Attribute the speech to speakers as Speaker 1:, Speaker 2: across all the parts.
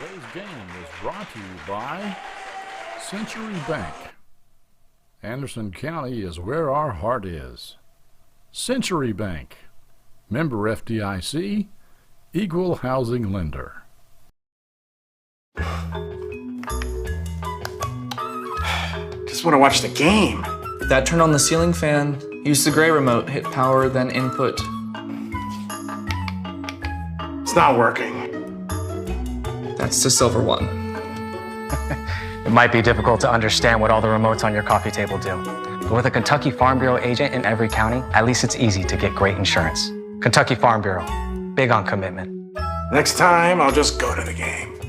Speaker 1: Today's game is brought to you by Century Bank. Anderson County is where our heart is. Century Bank, member FDIC, equal housing lender.
Speaker 2: Just want to watch the game.
Speaker 3: That turn on the ceiling fan. Use the gray remote. Hit power, then input.
Speaker 2: It's not working.
Speaker 3: That's the silver one.
Speaker 4: It might be difficult to understand what all the remotes on your coffee table do. But with a Kentucky Farm Bureau agent in every county, at least it's easy to get great insurance. Kentucky Farm Bureau, big on commitment.
Speaker 2: Next time, I'll just go to the game.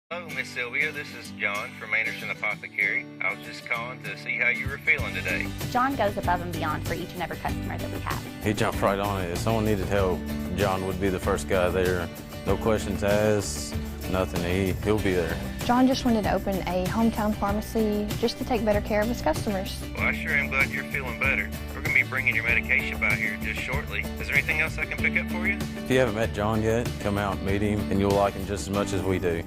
Speaker 5: Hello, Miss Sylvia. This is John from Anderson Apothecary. I was just calling to see how you were feeling today.
Speaker 6: John goes above and beyond for each and every customer that we have.
Speaker 7: He jumped right on it. If someone needed help, John would be the first guy there. No questions asked, nothing. He'll be there.
Speaker 8: John just wanted to open a hometown pharmacy just to take better care of his customers.
Speaker 5: Well, I sure am glad you're feeling better. We're going to be bringing your medication by here just shortly. Is there anything else I can pick up for you?
Speaker 7: If you haven't met John yet, come out and meet him, and you'll like him just as much as we do.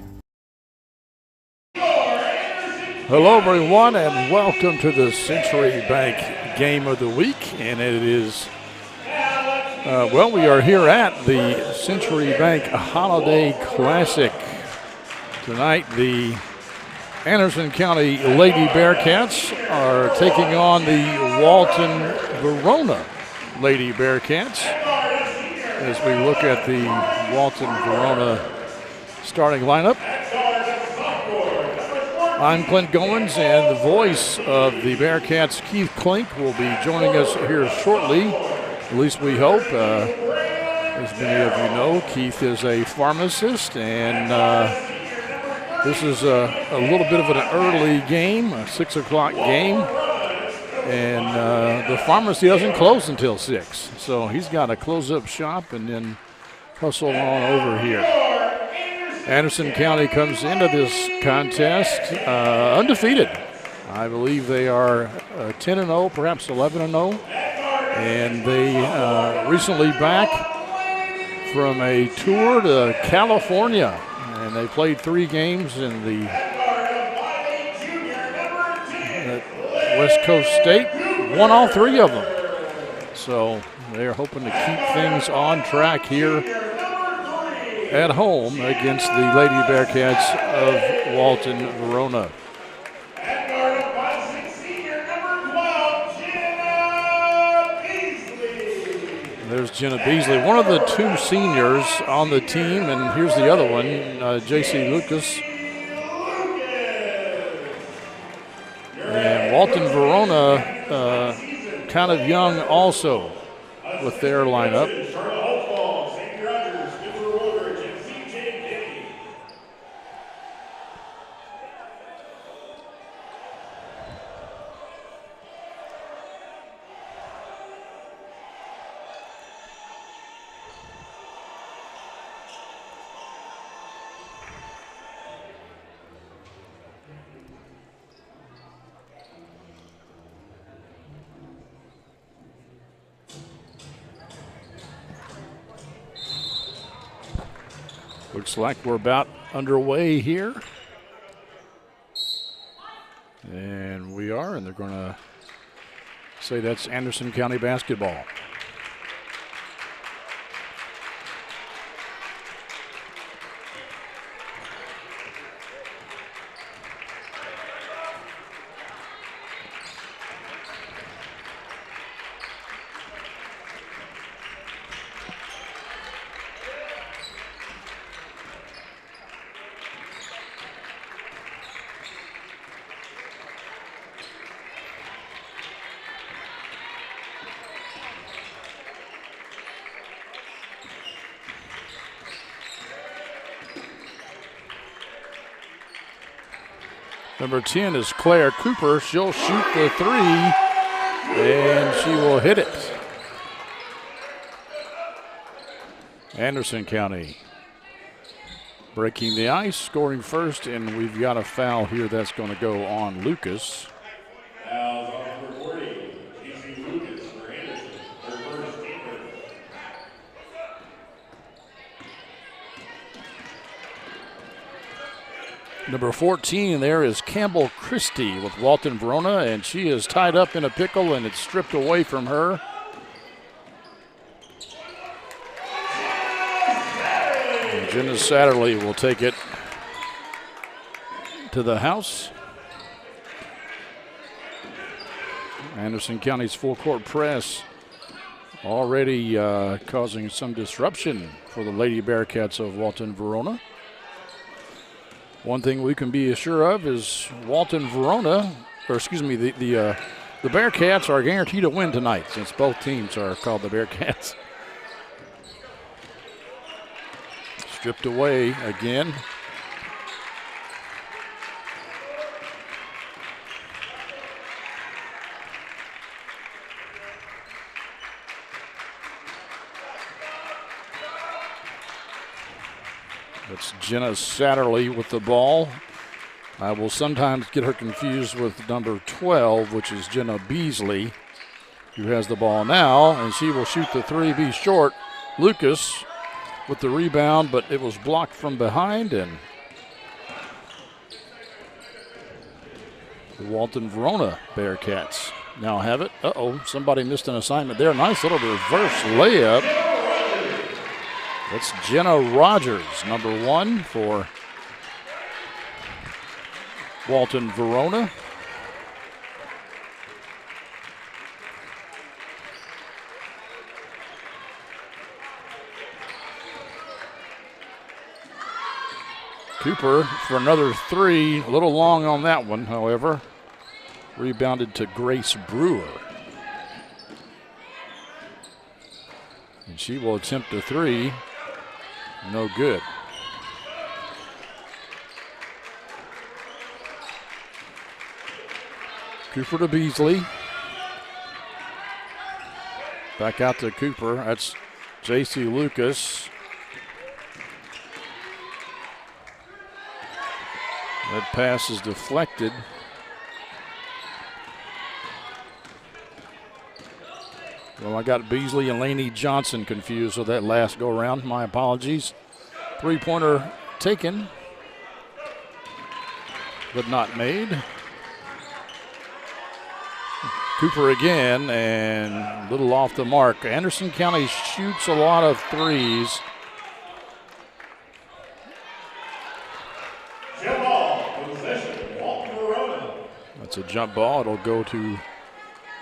Speaker 1: Hello, everyone, and welcome to the Century Bank Game of the Week. And it is, we are here at the Century Bank Holiday Classic. Tonight, the Anderson County Lady Bearcats are taking on the Walton-Verona Lady Bearcats. As we look at the Walton-Verona starting lineup, I'm Clint Goins, and the voice of the Bearcats, Keith Klink, will be joining us here shortly. At least we hope. As many of you know, Keith is a pharmacist, and this is a little bit of an early game, a 6 o'clock game, and the pharmacy doesn't close until 6. So he's got to close up shop and then hustle on over here. Anderson County comes into this contest undefeated. I believe they are 10-0, perhaps 11-0, and they recently back from a tour to California. And they played 3 games in the West Coast State, won all 3 of them. So they're hoping to keep things on track here at home against the Lady Bearcats of Walton-Verona. There's Jenna Beasley, one of the 2 seniors on the team, and here's the other one, J.C. Lucas. And Walton-Verona kind of young also with their lineup. Looks like we're about underway here. And we are, and they're going to say that's Anderson County basketball. Number 10 is Claire Cooper. She'll shoot the 3, and she will hit it. Anderson County breaking the ice, scoring first, and we've got a foul here that's going to go on Lucas. Number 14 there is Campbell Christie with Walton-Verona, and she is tied up in a pickle, and it's stripped away from her. And Jenna Satterley will take it to the house. Anderson County's full-court press already causing some disruption for the Lady Bearcats of Walton-Verona. One thing we can be sure of is Walton-Verona, or excuse me, the Bearcats are guaranteed to win tonight since both teams are called the Bearcats. Stripped away again. It's Jenna Satterley with the ball. I will sometimes get her confused with number 12, which is Jenna Beasley, who has the ball now, and she will shoot the three, be short. Lucas with the rebound, but it was blocked from behind, and the Walton-Verona Bearcats now have it. Uh-oh, somebody missed an assignment there. Nice little reverse layup. That's Jenna Rogers, number 1 for Walton-Verona. Cooper for another 3. A little long on that one, however. Rebounded to Grace Brewer. And she will attempt a 3. No good. Cooper to Beasley. Back out to Cooper. That's J.C. Lucas. That pass is deflected. Well, I got Beasley and Laney Johnson confused with that last go-around. My apologies. Three-pointer taken, but not made. Cooper again, and a little off the mark. Anderson County shoots a lot of threes.
Speaker 9: Jump ball, possession, Walton-Verona.
Speaker 1: That's a jump ball. It'll go to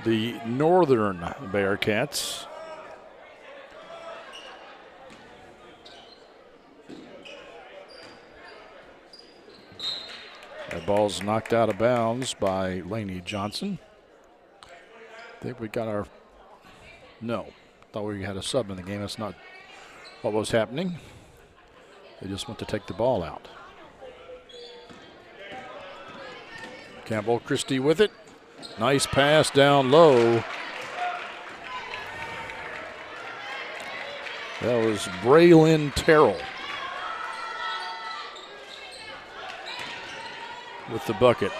Speaker 1: the Northern Bearcats. That ball's knocked out of bounds by Laney Johnson. I think we got our, no, thought we had a sub in the game. That's not what was happening. They just went to take the ball out. Campbell Christie with it. Nice pass down low. That was Braylon Terrell with the bucket.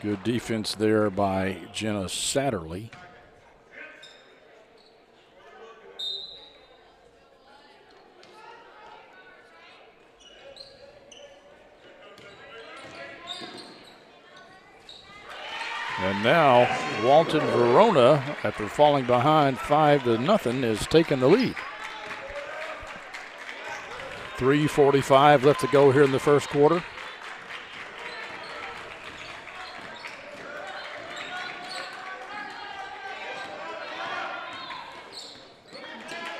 Speaker 1: Good defense there by Jenna Satterley. And now Walton-Verona, after falling behind 5-0, is taking the lead. 3:45 left to go here in the first quarter.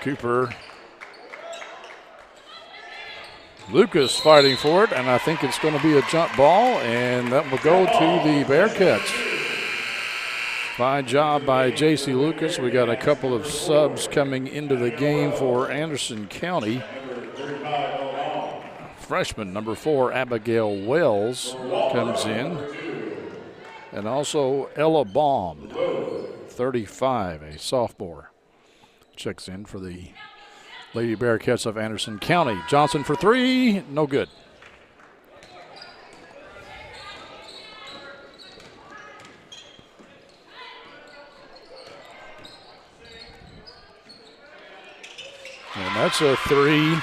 Speaker 1: Cooper. Lucas fighting for it, and I think it's going to be a jump ball, and that will go to the Bearcats. Fine job by J.C. Lucas. We got a couple of subs coming into the game for Anderson County. Freshman number 4, Abigail Wells, comes in. And also Ella Baum, 35, a sophomore, checks in for the Lady Bearcats of Anderson County. Johnson for 3, no good. And that's a three.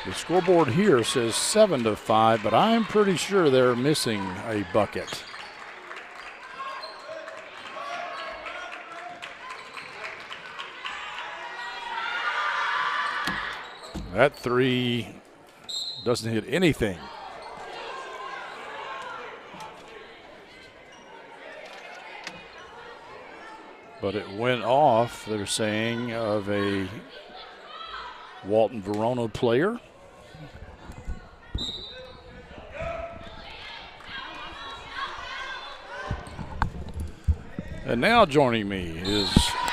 Speaker 1: The scoreboard here says 7-5, but I'm pretty sure they're missing a bucket. That three doesn't hit anything. But it went off, they're saying, of a Walton-Verona player. And now joining me is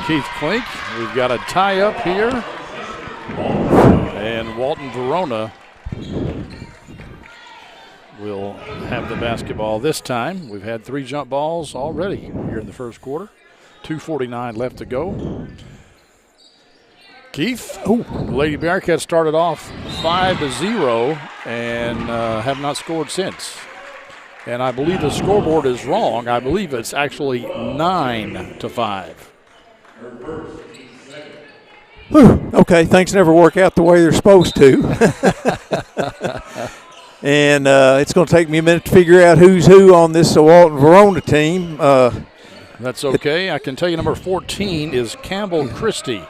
Speaker 1: Keith Klink. We've got a tie-up here. And Walton-Verona will have the basketball this time. We've had 3 jump balls already here in the first quarter. 2:49 left to go. Keith, Lady Bearcats started off 5-0 and have not scored since. And I believe the scoreboard is wrong. I believe it's actually 9-5.
Speaker 10: Whew, okay, things never work out the way they're supposed to. And it's going to take me a minute to figure out who's who on this Walton-Verona team.
Speaker 1: That's okay. I can tell you number 14 is Campbell Christie.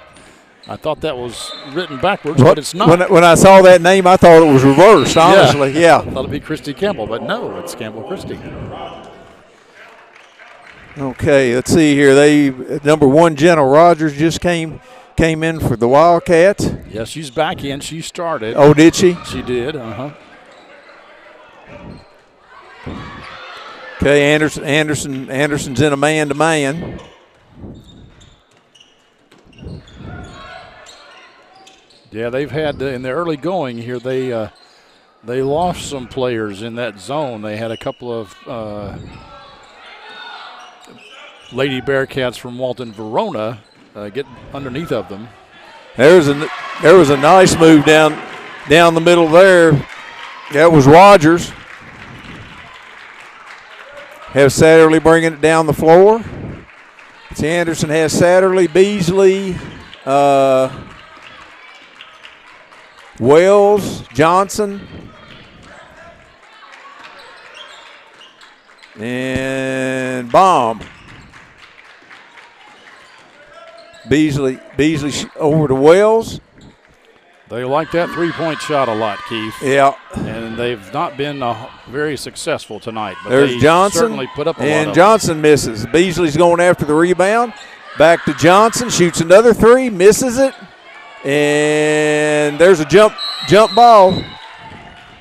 Speaker 1: I thought that was written backwards, but it's not.
Speaker 10: When I saw that name, I thought it was reversed, honestly. Yeah.
Speaker 1: I thought it'd be Christie Campbell, but no, it's Campbell Christie.
Speaker 10: Okay, let's see here. Number 1, Jenna Rogers, just came in for the Wildcats.
Speaker 1: Yeah, she's back in. She started.
Speaker 10: Oh, did she?
Speaker 1: She did,
Speaker 10: Okay, Anderson's in a man-to-man.
Speaker 1: Yeah, they've had in the early going here. They lost some players in that zone. They had a couple of Lady Bearcats from Walton-Verona get underneath of them.
Speaker 10: There was a nice move down the middle there. That was Rogers. Have Satterley bringing it down the floor. See, Anderson has Satterley, Beasley, Wells, Johnson, and Baum. Beasley over to Wells.
Speaker 1: They like that three-point shot a lot, Keith.
Speaker 10: Yeah.
Speaker 1: And they've not been very successful tonight. But
Speaker 10: there's
Speaker 1: they
Speaker 10: Johnson,
Speaker 1: certainly put up a lot
Speaker 10: and
Speaker 1: of
Speaker 10: Johnson misses. Beasley's going after the rebound. Back to Johnson, shoots another three, misses it. And there's a jump ball.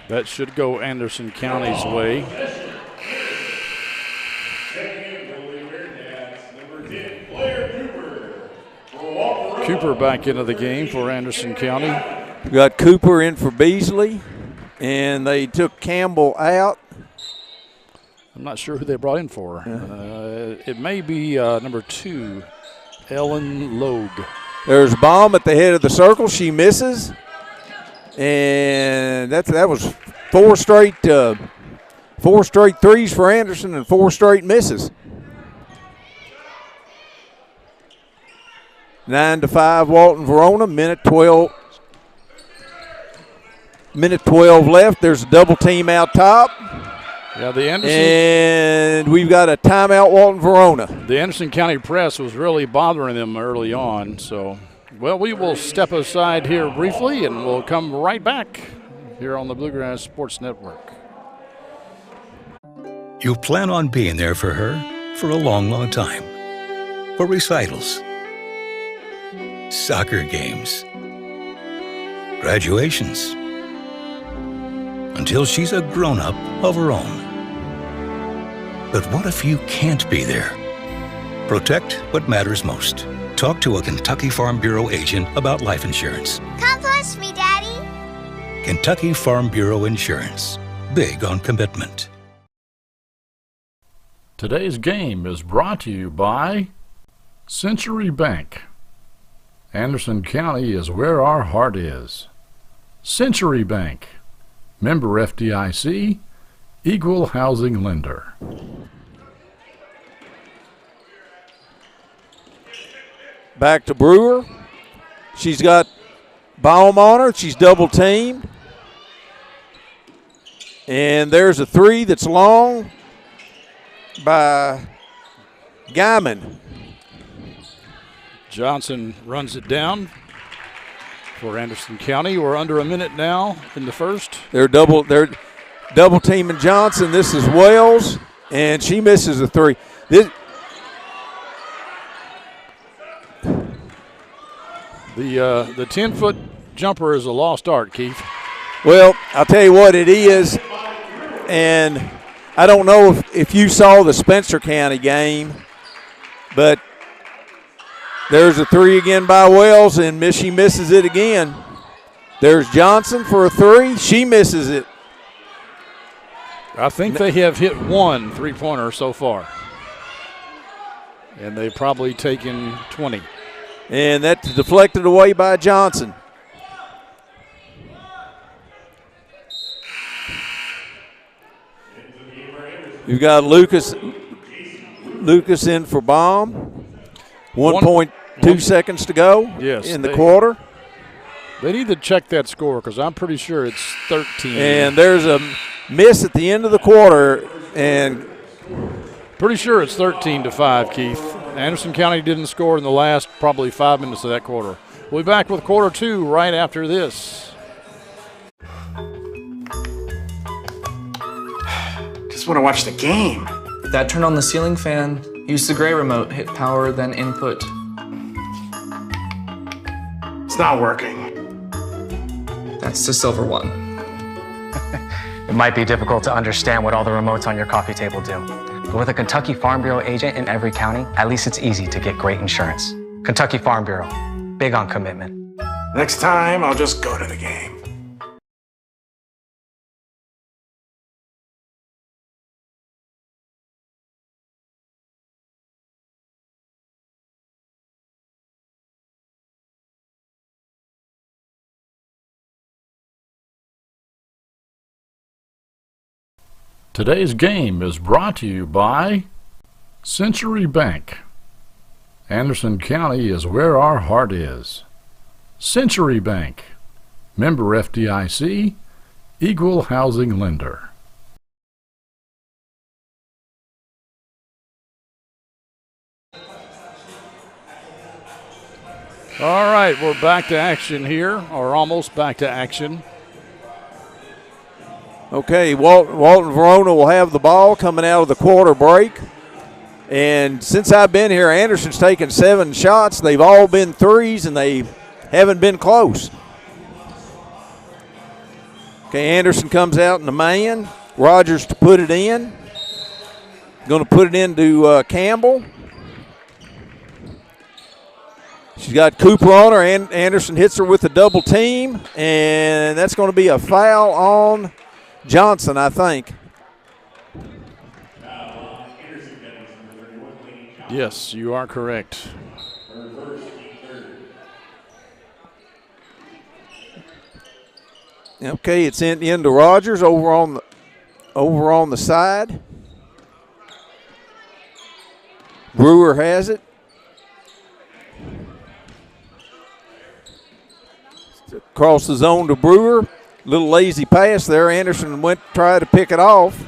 Speaker 1: That should go Anderson County's way. Cooper back into the game for Anderson County.
Speaker 10: We got Cooper in for Beasley, and they took Campbell out.
Speaker 1: I'm not sure who they brought in for. It may be number 2, Ellen Logue.
Speaker 10: There's Baum at the head of the circle. She misses, and that was four straight threes for Anderson and 4 straight misses. 9-5 Walton-Verona, minute 12 left. There's a double team out top.
Speaker 1: Yeah, the Anderson.
Speaker 10: And we've got a timeout Walton-Verona.
Speaker 1: The Anderson County press was really bothering them early on. So, well, we will step aside here briefly and we'll come right back here on the Bluegrass Sports Network.
Speaker 11: You plan on being there for her for a long, long time. For recitals, soccer games, graduations, until she's a grown-up of her own. But what if you can't be there? Protect what matters most. Talk to a Kentucky Farm Bureau agent about life insurance.
Speaker 12: Come push me, Daddy.
Speaker 11: Kentucky Farm Bureau Insurance. Big on commitment.
Speaker 1: Today's game is brought to you by Century Bank. Anderson County is where our heart is. Century Bank. Member FDIC. Equal housing lender.
Speaker 10: Back to Brewer. She's got Baum on her. She's double teamed. And there's a three that's long by Guyman.
Speaker 1: Johnson runs it down for Anderson County. We're under a minute now in the first.
Speaker 10: They're double teaming Johnson. This is Wells, and she misses a three. The
Speaker 1: 10-foot jumper is a lost art, Keith.
Speaker 10: Well, I'll tell you what it is, and I don't know if you saw the Spencer County game, but there's a three again by Wells, and she misses it again. There's Johnson for a three. She misses it.
Speaker 1: I think they have hit one three-pointer so far, and they've probably taken 20.
Speaker 10: And that's deflected away by Johnson. You've got Lucas in for Baum. 1.2 seconds to go in the quarter.
Speaker 1: They need to check that score because I'm pretty sure it's 13.
Speaker 10: And there's a miss at the end of the quarter, and
Speaker 1: pretty sure it's 13-5, Keith. Anderson County didn't score in the last probably 5 minutes of that quarter. We'll be back with quarter two right after this.
Speaker 2: Just want to watch the game.
Speaker 3: That turned on the ceiling fan, used the gray remote, hit power, then input.
Speaker 2: It's not working.
Speaker 3: That's the silver one.
Speaker 4: It might be difficult to understand what all the remotes on your coffee table do. But with a Kentucky Farm Bureau agent in every county, at least it's easy to get great insurance. Kentucky Farm Bureau, big on commitment.
Speaker 2: Next time, I'll just go to the game.
Speaker 1: Today's game is brought to you by Century Bank. Anderson County is where our heart is. Century Bank, member FDIC, equal housing lender. All right, we're back to action here, or almost back to action.
Speaker 10: Okay, Walton-Verona will have the ball coming out of the quarter break. And since I've been here, Anderson's taken 7 shots. They've all been threes, and they haven't been close. Okay, Anderson comes out in the man. Rogers to put it in. Going to put it into Campbell. She's got Cooper on her, and Anderson hits her with a double team, and that's going to be a foul on Johnson, I think.
Speaker 1: Yes, you are correct.
Speaker 10: Okay, it's into Rogers over on the side. Brewer has it. Across the zone to Brewer. Little lazy pass there. Anderson went to try to pick it off.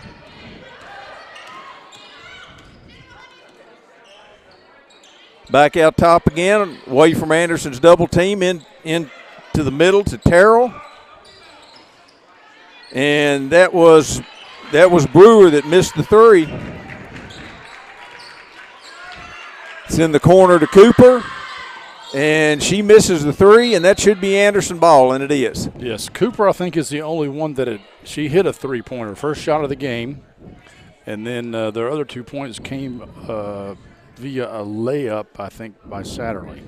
Speaker 10: Back out top again, away from Anderson's double team, in to the middle to Terrell. And that was Brewer that missed the three. It's in the corner to Cooper. And she misses the three, and that should be Anderson ball, and it is.
Speaker 1: Yes, Cooper, I think, is the only one that she hit a three-pointer, first shot of the game. And then their other 2 points came via a layup, I think, by Satterley.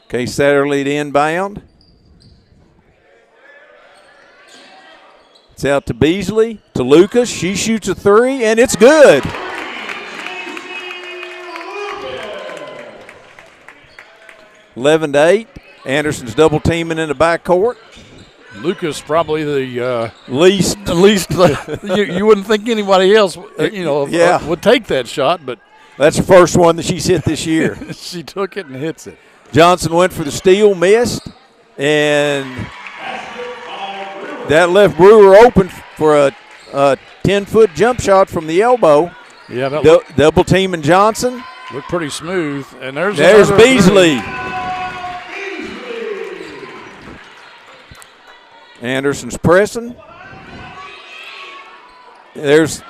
Speaker 10: Okay, Satterley to inbound. It's out to Beasley, to Lucas. She shoots a three, and it's good. (11 to 8). Anderson's double teaming in the backcourt.
Speaker 1: Lucas probably the
Speaker 10: least.
Speaker 1: You wouldn't think anybody else, would take that shot, but
Speaker 10: That's the first one that she's hit this year.
Speaker 1: She took it and hits it.
Speaker 10: Johnson went for the steal, missed, and that left Brewer open for a 10-foot jump shot from the elbow.
Speaker 1: Yeah, that
Speaker 10: double teaming Johnson.
Speaker 1: Looked pretty smooth. And there's
Speaker 10: Beasley. Anderson's pressing. There's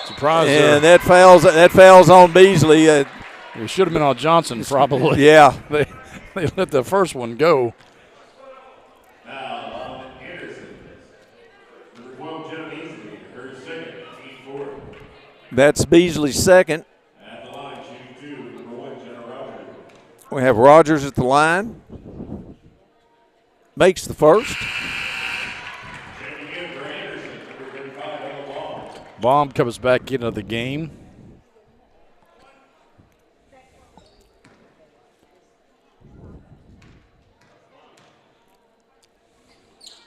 Speaker 1: surprise
Speaker 10: and
Speaker 1: there.
Speaker 10: that fouls on Beasley.
Speaker 1: It should have been on Johnson probably.
Speaker 10: Yeah.
Speaker 1: They let the first one go.
Speaker 10: That's Beasley's second. We have Rogers at the line. Makes the first.
Speaker 1: Baum comes back into the game.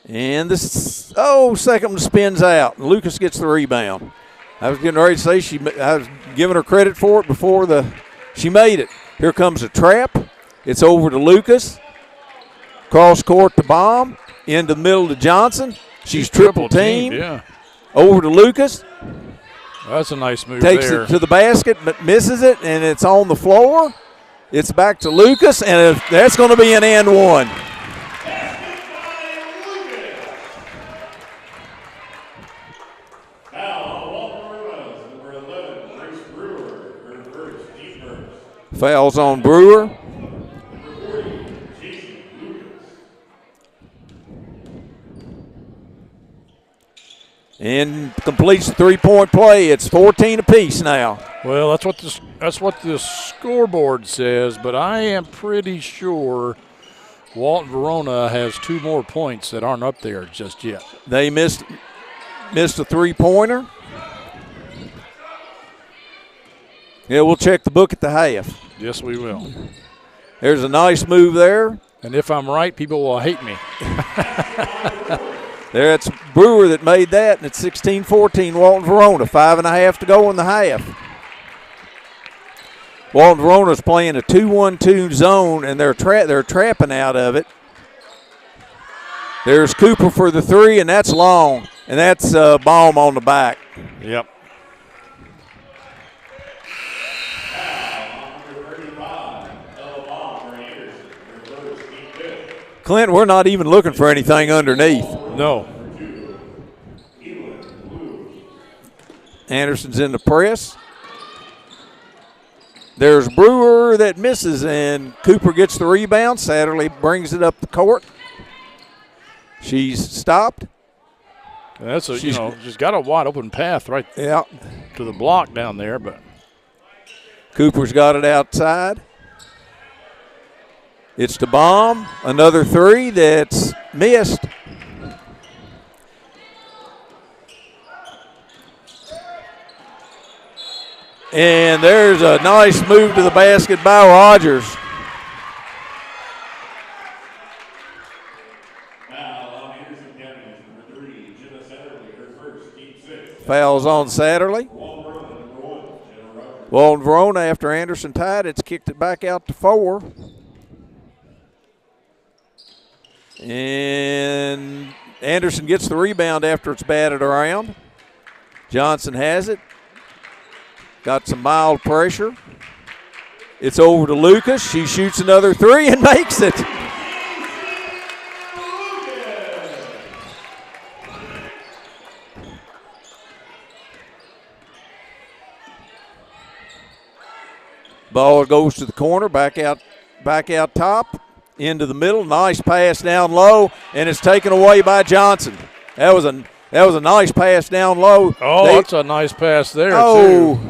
Speaker 10: And this, second one spins out. Lucas gets the rebound. I was getting ready to say I was giving her credit for it before she made it. Here comes a trap. It's over to Lucas. Cross court to Baum. Into the middle to Johnson. She's triple teamed.
Speaker 1: Yeah.
Speaker 10: Over to Lucas.
Speaker 1: That's a nice move.
Speaker 10: Takes
Speaker 1: there.
Speaker 10: it to the basket, but misses it, and it's on the floor. It's back to Lucas, and that's going to be an and one. Fouls on Brewer. And completes the three-point play. It's 14 apiece now.
Speaker 1: Well, that's what the scoreboard says, but I am pretty sure Walton-Verona has 2 more points that aren't up there just yet.
Speaker 10: They missed a three-pointer. Yeah, we'll check the book at the half.
Speaker 1: Yes, we will.
Speaker 10: There's a nice move there.
Speaker 1: And if I'm right, people will hate me.
Speaker 10: It's Brewer that made that, and it's 16-14 Walton-Verona. 5.5 to go in the half. Walton-Verona's playing a 2-1-2 zone, and they're trapping out of it. There's Cooper for the three, and that's long, and that's Baum on the back.
Speaker 1: Yep.
Speaker 10: Clint, we're not even looking for anything underneath.
Speaker 1: No.
Speaker 10: Anderson's in the press. There's Brewer that misses, and Cooper gets the rebound. Satterley brings it up the court. She's stopped.
Speaker 1: She's got a wide open path right to the block down there, but
Speaker 10: Cooper's got it outside. It's to Baum. Another three that's missed. And there's a nice move to the basket by Rogers. Fouls on Satterley. Walton-Verona, after Anderson tied, it's kicked it back out to 4. And Anderson gets the rebound after it's batted around. Johnson has it. Got some mild pressure. It's over to Lucas. She shoots another three and makes it. Ball goes to the corner, back out top, into the middle. Nice pass down low, and it's taken away by Johnson. That was a nice pass down low.
Speaker 1: That's a nice pass there too.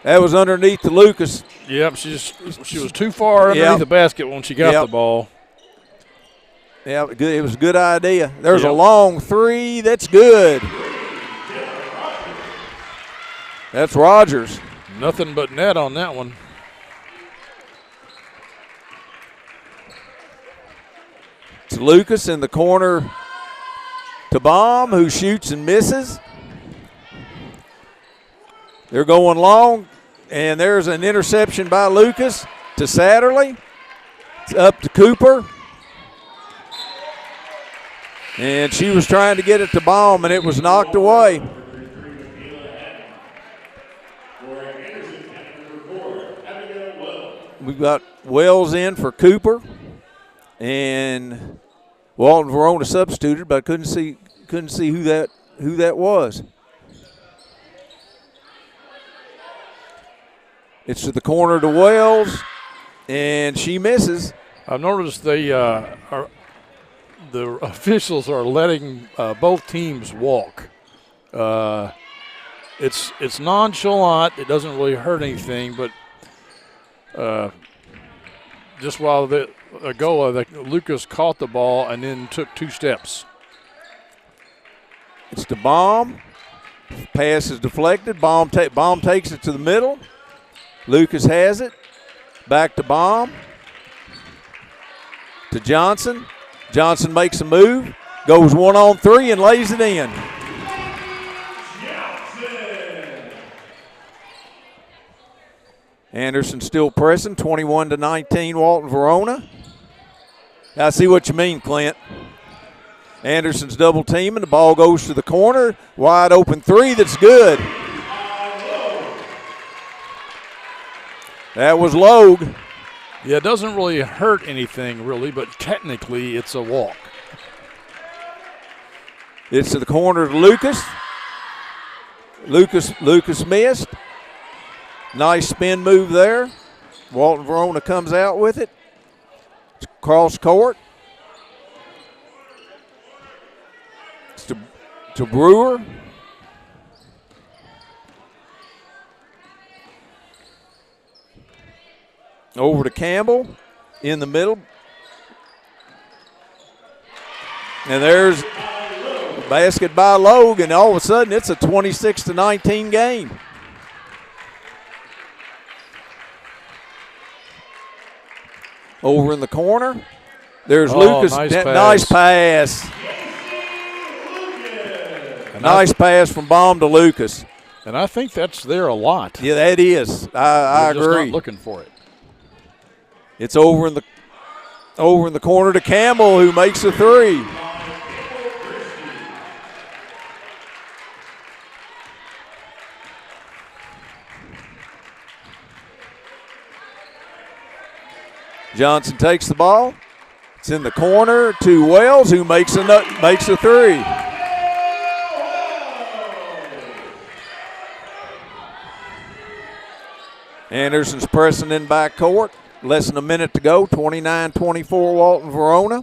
Speaker 10: That was underneath the Lucas.
Speaker 1: Yep, she was too far underneath the basket when she got the ball.
Speaker 10: Yeah, it was a good idea. There's a long three. That's good. That's Rogers.
Speaker 1: Nothing but net on that one.
Speaker 10: It's Lucas in the corner to Baum, who shoots and misses. They're going long, and there's an interception by Lucas to Satterley. It's up to Cooper. And she was trying to get it to Baum, and it was knocked away. We've got Wells in for Cooper, and Walton-Verona substituted, but I couldn't see who that was. It's to the corner to Wells, and she misses.
Speaker 1: I've noticed the officials are letting both teams walk. It's nonchalant. It doesn't really hurt anything, but just while Lucas caught the ball and then took 2 steps.
Speaker 10: It's to Baum. Pass is deflected. Baum takes it to the middle. Lucas has it. Back to Baum. To Johnson. Johnson makes a move. Goes 1-on-3 and lays it in. Anderson still pressing, 21-19, Walton-Verona. I see what you mean, Clint. Anderson's double teaming. The ball goes to the corner. Wide open 3 that's good. That was Logue.
Speaker 1: Yeah, it doesn't really hurt anything, really, but technically it's a walk.
Speaker 10: It's to the corner to Lucas. Lucas missed. Nice spin move there. Walton-Verona comes out with it. It's cross court. It's to Brewer. Over to Campbell in the middle. And there's a basket by Logue, and all of a sudden it's a 26-19 game. Over in the corner. There's Lucas. Nice pass. Nice pass from Baum to Lucas.
Speaker 1: And I think that's there a lot.
Speaker 10: Yeah, that is. I agree.
Speaker 1: Just not looking for it.
Speaker 10: It's over in the corner to Campbell, who makes a 3. Johnson takes the ball. It's in the corner to Wells, who makes a 3. Anderson's pressing in back court. Less than a minute to go. 29-24 Walton-Verona.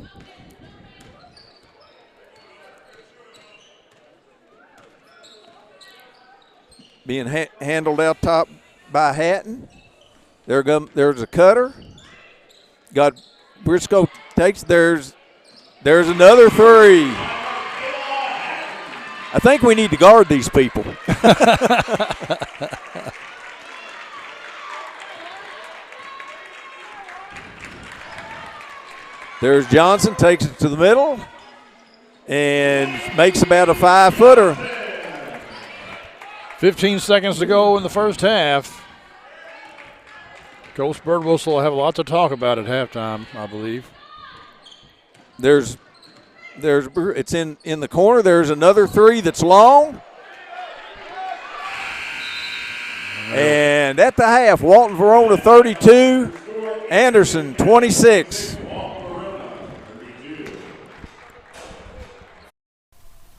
Speaker 10: Being handled out top by Hatton. There's a cutter. Got Briscoe takes. There's another 3. I think we need to guard these people. There's Johnson, takes it to the middle and makes about a 5-footer.
Speaker 1: 15 seconds to go in the first half. Coach Birdwhistle will have a lot to talk about at halftime, I believe.
Speaker 10: It's in the corner. There's another 3 that's long. And at the half, Walton-Verona 32, Anderson 26.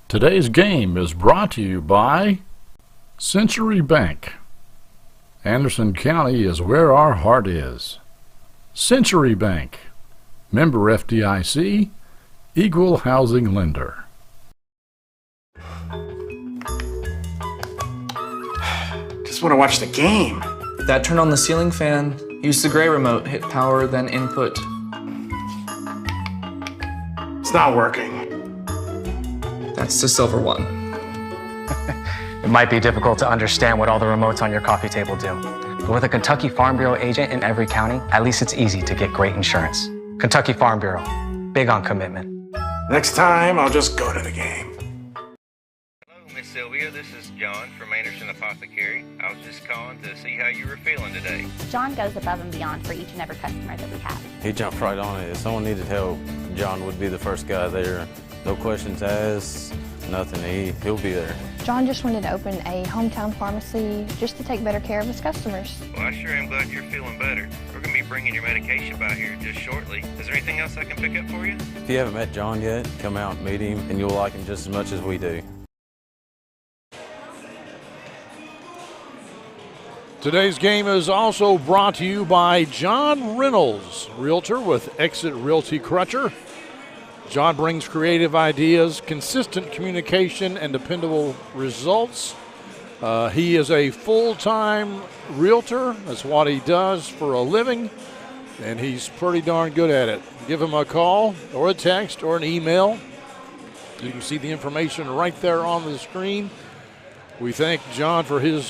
Speaker 1: Today's game is brought to you by Century Bank. Anderson County is where our heart is. Century Bank, member FDIC, equal housing lender.
Speaker 2: Just want to watch the game.
Speaker 3: That turned on the ceiling fan. Use the gray remote. Hit power, then input.
Speaker 2: It's not working.
Speaker 3: That's the silver one.
Speaker 4: It might be difficult to understand what all the remotes on your coffee table do. But with a Kentucky Farm Bureau agent in every county, at least it's easy to get great insurance. Kentucky Farm Bureau, big on commitment.
Speaker 2: Next time, I'll just go to the game.
Speaker 5: Hello, Miss Sylvia. This is John from Anderson Apothecary. I was just calling to see how you were feeling today.
Speaker 6: John goes above and beyond for each and every customer that we have.
Speaker 7: He jumped right on it. If someone needed help, John would be the first guy there. No questions asked, nothing. He'll be there.
Speaker 8: John just wanted to open a hometown pharmacy just to take better care of his customers.
Speaker 5: Well, I sure am glad you're feeling better. We're going to be bringing your medication by here just shortly. Is there anything else I can pick up for you?
Speaker 7: If you haven't met John yet, come out and meet him, and you'll like him just as much as we do.
Speaker 1: Today's game is also brought to you by John Reynolds, Realtor with Exit Realty Crutcher. John brings creative ideas, consistent communication, and dependable results. He is a full-time realtor. That's what he does for a living, and he's pretty darn good at it. Give him a call or a text or an email. You can see the information right there on the screen. We thank John for his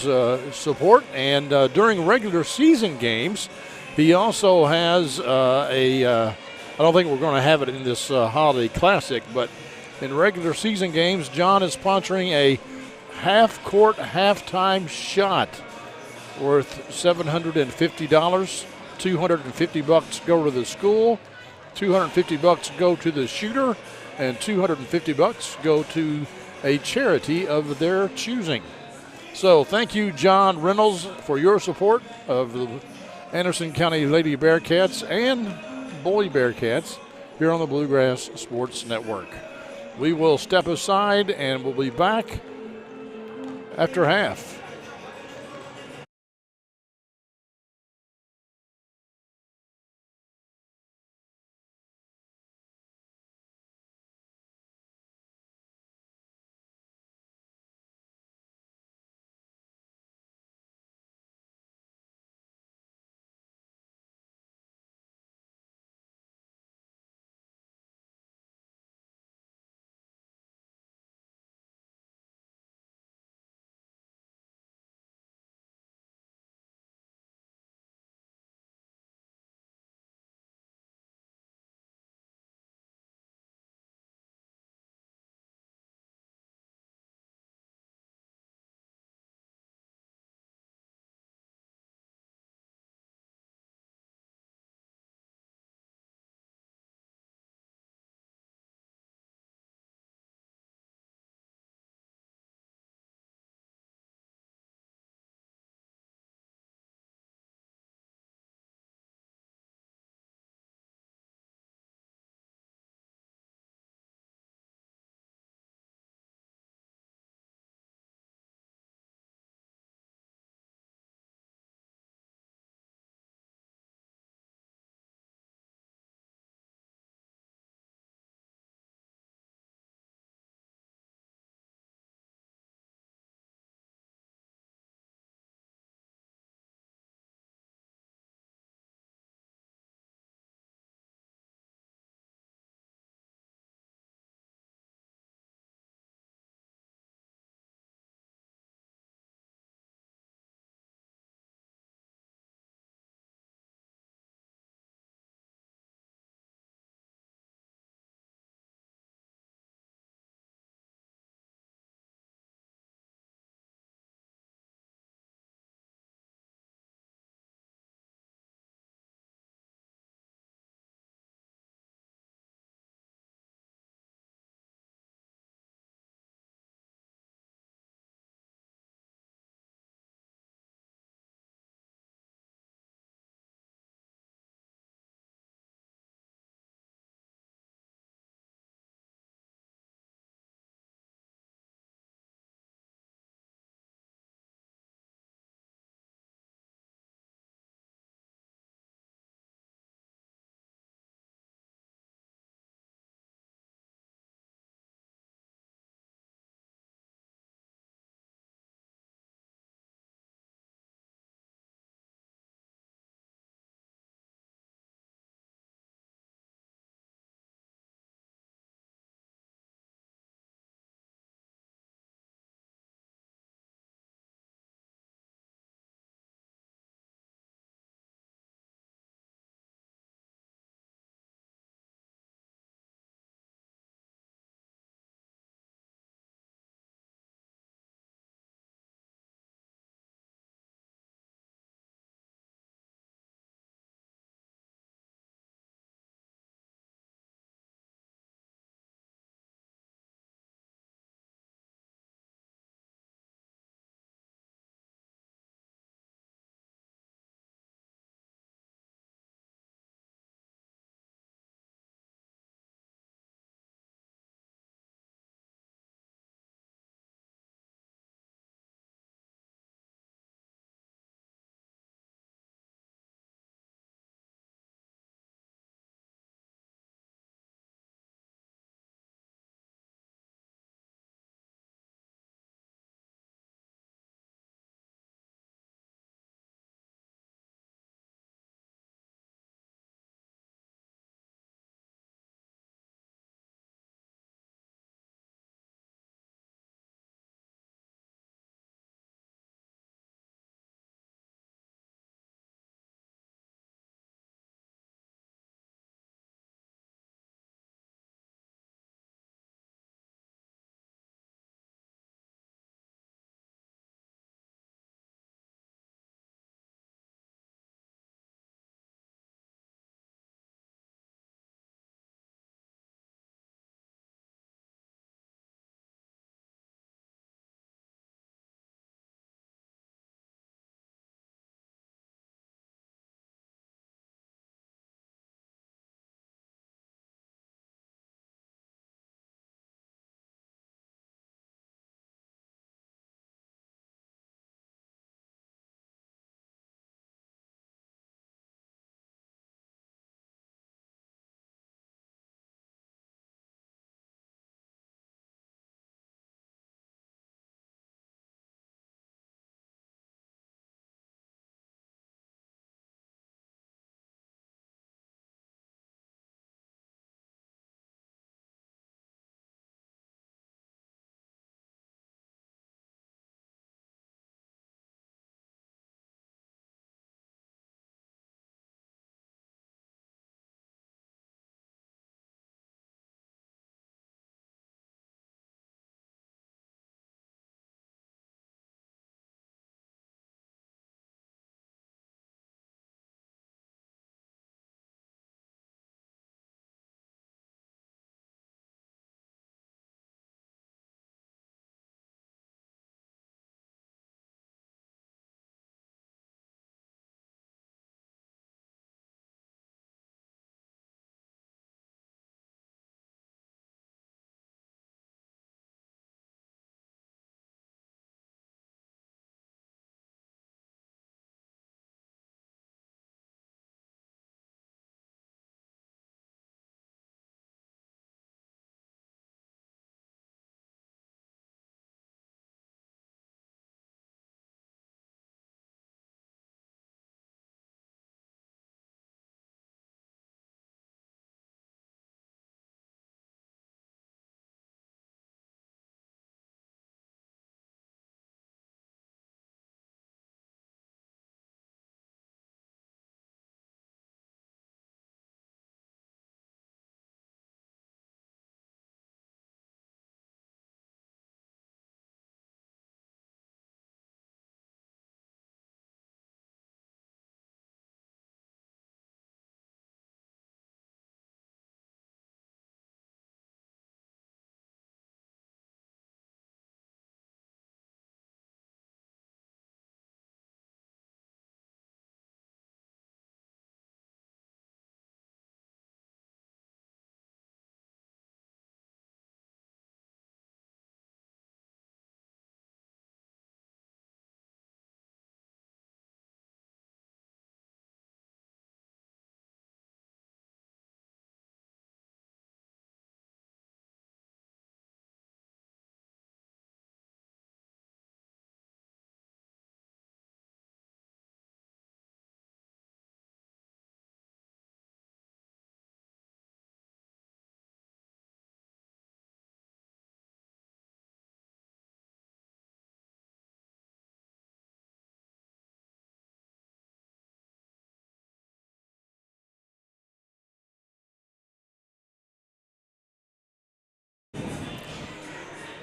Speaker 1: support, and during regular season games, he also has I don't think we're going to have it in this holiday classic, but in regular season games, John is sponsoring a half-court halftime shot worth $750. $250 go to the school, $250 go to the shooter, and $250 go to a charity of their choosing. So thank you, John Reynolds, for your support of the Anderson County Lady Bearcats and Boy Bearcats here on the Bluegrass Sports Network. We will step aside and we'll be back after half.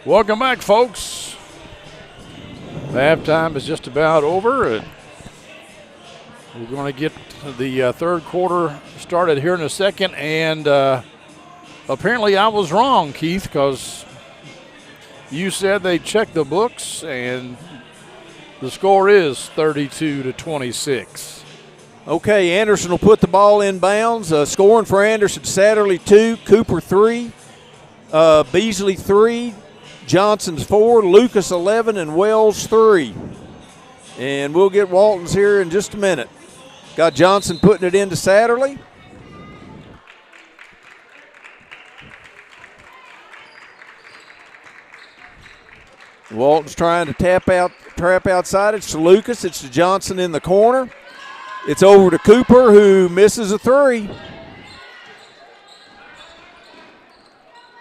Speaker 1: Welcome back, folks. Halftime is just about over. And we're going to get the third quarter started here in a second. And apparently I was wrong, Keith, because you said they checked the books, and the score is 32-26.
Speaker 10: Okay, Anderson will put the ball in bounds. Scoring for Anderson: Satterley 2, Cooper 3, Beasley 3, Johnson's 4, Lucas 11, and Wells 3. And we'll get Walton's here in just a minute. Got Johnson putting it into Satterley. Walton's trying to trap outside. It's to Lucas. It's to Johnson in the corner. It's over to Cooper, who misses a 3.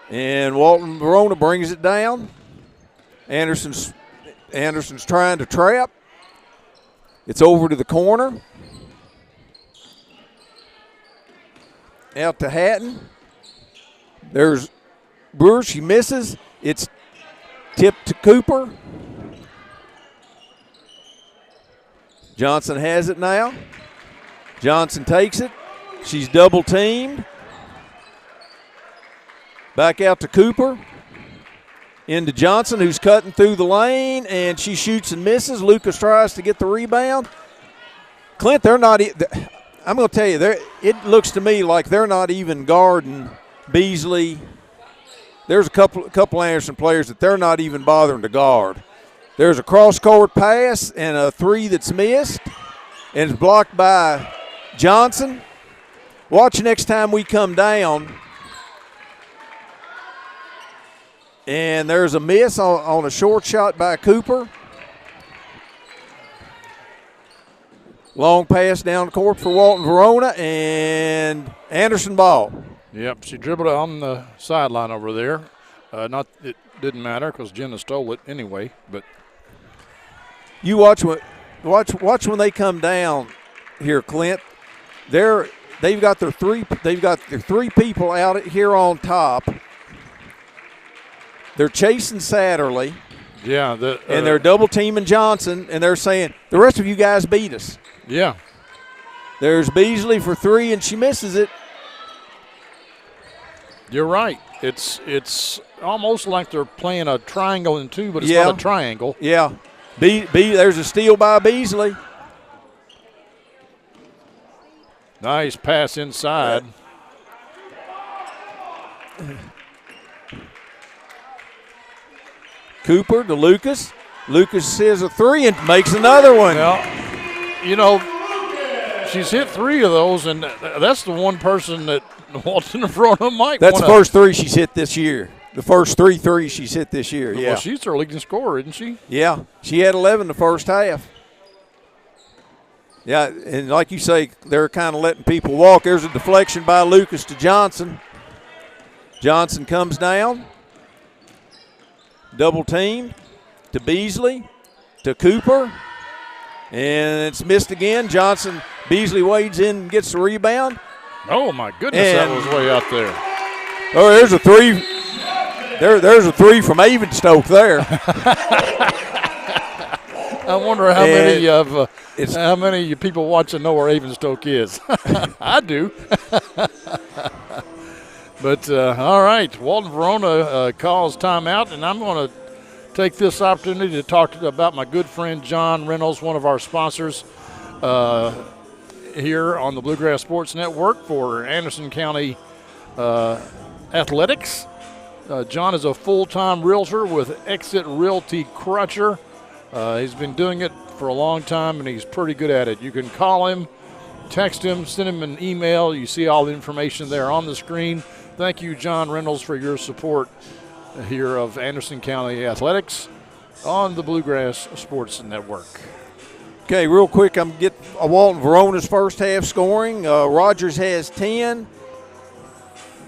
Speaker 10: And Walton-Verona brings it down. Anderson's trying to trap. It's over to the corner. Out to Hatton. There's Brewer. She misses. It's tipped to Cooper. Johnson has it now. Johnson takes it. She's double teamed. Back out to Cooper. Into Johnson, who's cutting through the lane, and she shoots and misses. Lucas tries to get the rebound. Clint, they're not. I'm going to tell you, it looks to me like they're not even guarding Beasley. There's a couple Anderson players that they're not even bothering to guard. There's a cross-court pass and a 3 that's missed, and it's blocked by Johnson. Watch next time we come down. And there's a miss on a short shot by Cooper. Long pass down the court for Walton-Verona, and Anderson ball.
Speaker 1: Yep, she dribbled it on the sideline over there. It didn't matter because Jenna stole it anyway. But
Speaker 10: you watch when they come down here, Clint. They've got their three people out here on top. They're chasing Satterley.
Speaker 1: Yeah,
Speaker 10: and they're double teaming Johnson, and they're saying the rest of you guys beat us.
Speaker 1: Yeah.
Speaker 10: There's Beasley for 3, and she misses it.
Speaker 1: You're right. It's almost like they're playing a triangle in 2, but it's not a triangle.
Speaker 10: Yeah. There's a steal by Beasley.
Speaker 1: Nice pass inside.
Speaker 10: Cooper to Lucas. Lucas says a 3 and makes another one.
Speaker 1: Well, she's hit 3 of those, and that's the one person that Walton-Verona might.
Speaker 10: That's the first 3 she's hit this year. The first 3 threes she's hit this year. Yeah.
Speaker 1: Well, she's their leading scorer, isn't she?
Speaker 10: Yeah, she had 11 the first half. Yeah, and like you say, they're kind of letting people walk. There's a deflection by Lucas to Johnson. Johnson comes down. Double team to Beasley, to Cooper, and it's missed again. Beasley wades in and gets the rebound.
Speaker 1: Oh, my goodness, that was way out there.
Speaker 10: Oh, there's a 3. There's a 3 from Avenstoke there.
Speaker 1: I wonder how many people watching know where Avenstoke is. I do. But, all right, Walton-Verona calls timeout, and I'm going to take this opportunity to talk about my good friend John Reynolds, one of our sponsors here on the Bluegrass Sports Network for Anderson County Athletics. John is a full-time realtor with Exit Realty Crutcher. He's been doing it for a long time, and he's pretty good at it. You can call him, text him, send him an email. You see all the information there on the screen. Thank you, John Reynolds, for your support here of Anderson County Athletics on the Bluegrass Sports Network.
Speaker 10: Okay, real quick, I'm getting Walton-Verona's first half scoring. Rogers has 10.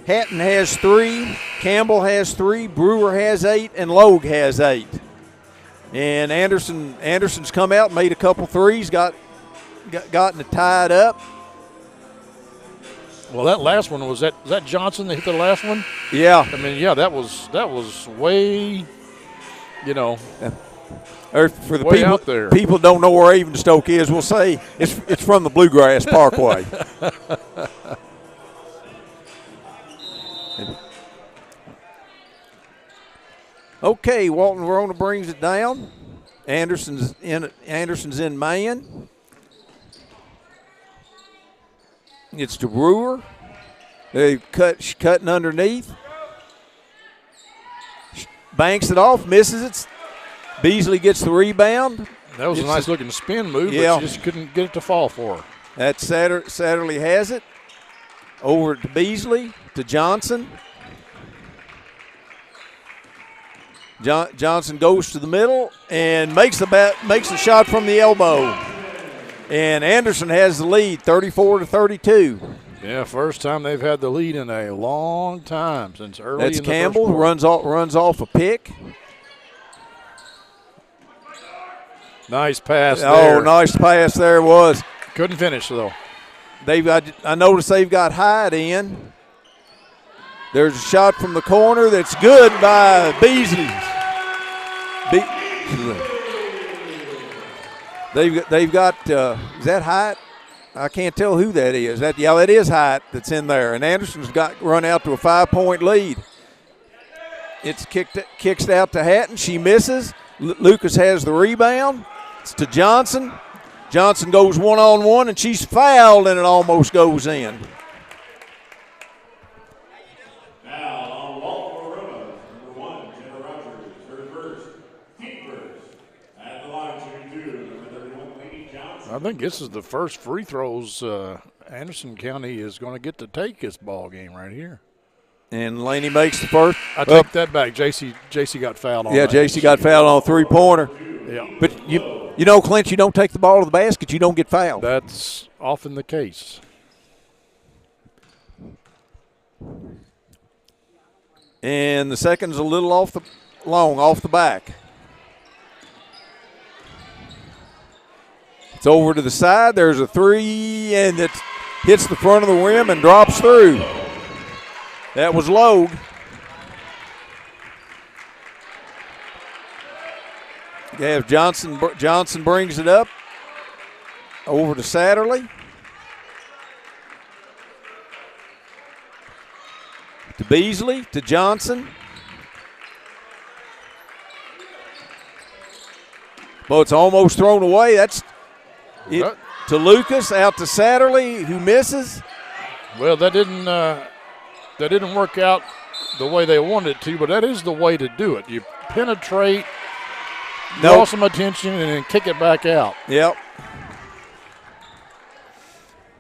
Speaker 10: Hatton has 3. Campbell has 3. Brewer has 8. And Logue has 8. And Anderson's come out, made a couple threes, gotten it tied up.
Speaker 1: Well, that last one was that Johnson that hit the last one?
Speaker 10: Yeah.
Speaker 1: I mean, yeah, that was way you know,
Speaker 10: or for the
Speaker 1: way out there.
Speaker 10: People don't know where Avenstoke is, we'll say it's from the Bluegrass Parkway. Okay, Walton-Verona brings it down. Anderson's in man. It's to Brewer. They cutting underneath. Banks it off, misses it. Beasley gets the rebound.
Speaker 1: That was a nice looking spin move,
Speaker 10: yeah.
Speaker 1: But she just couldn't get it to fall for her.
Speaker 10: That's Satterley has it. Over to Beasley, to Johnson. Johnson goes to the middle and makes the shot from the elbow. And Anderson has the lead, 34-32.
Speaker 1: Yeah, first time they've had the lead in a long time, since early
Speaker 10: That's
Speaker 1: in the
Speaker 10: Campbell,
Speaker 1: first quarter.
Speaker 10: runs off a pick.
Speaker 1: Nice pass there.
Speaker 10: Oh, nice pass there it was.
Speaker 1: Couldn't finish, though.
Speaker 10: I noticed they've got Hyde in. There's a shot from the corner that's good by Beasley. They've got is that Hyde? I can't tell who that is. That is Hyde that's in there. And Anderson's got run out to a 5-point lead. It's kicks out to Hatton. She misses. Lucas has the rebound. It's to Johnson. Johnson goes one-on-one, and she's fouled, and it almost goes in.
Speaker 9: Now on Walton-Verona, number 1, Jenna Rogers, her first, keepers. At the line, shooting 2, number 31, Lady Johnson.
Speaker 1: I think this is the first free throws Anderson County is going to get to take this ball game right here.
Speaker 10: And Laney makes the first.
Speaker 1: I take that back. JC got fouled on that.
Speaker 10: JC got fouled on a three-pointer.
Speaker 1: Yeah.
Speaker 10: But you know, Clint, you don't take the ball to the basket, you don't get fouled.
Speaker 1: That's often the case.
Speaker 10: And the second's a little off the back. It's over to the side. There's a three, and it hits the front of the rim and drops through. That was Logue. Yeah, Johnson brings it up over to Satterley. To Beasley, to Johnson. Well, it's almost thrown away. That's it. To Lucas, out to Satterley, who misses.
Speaker 1: Well, that didn't work out the way they wanted it to, but that is the way to do it. You penetrate, draw some attention, and then kick it back out.
Speaker 10: Yep.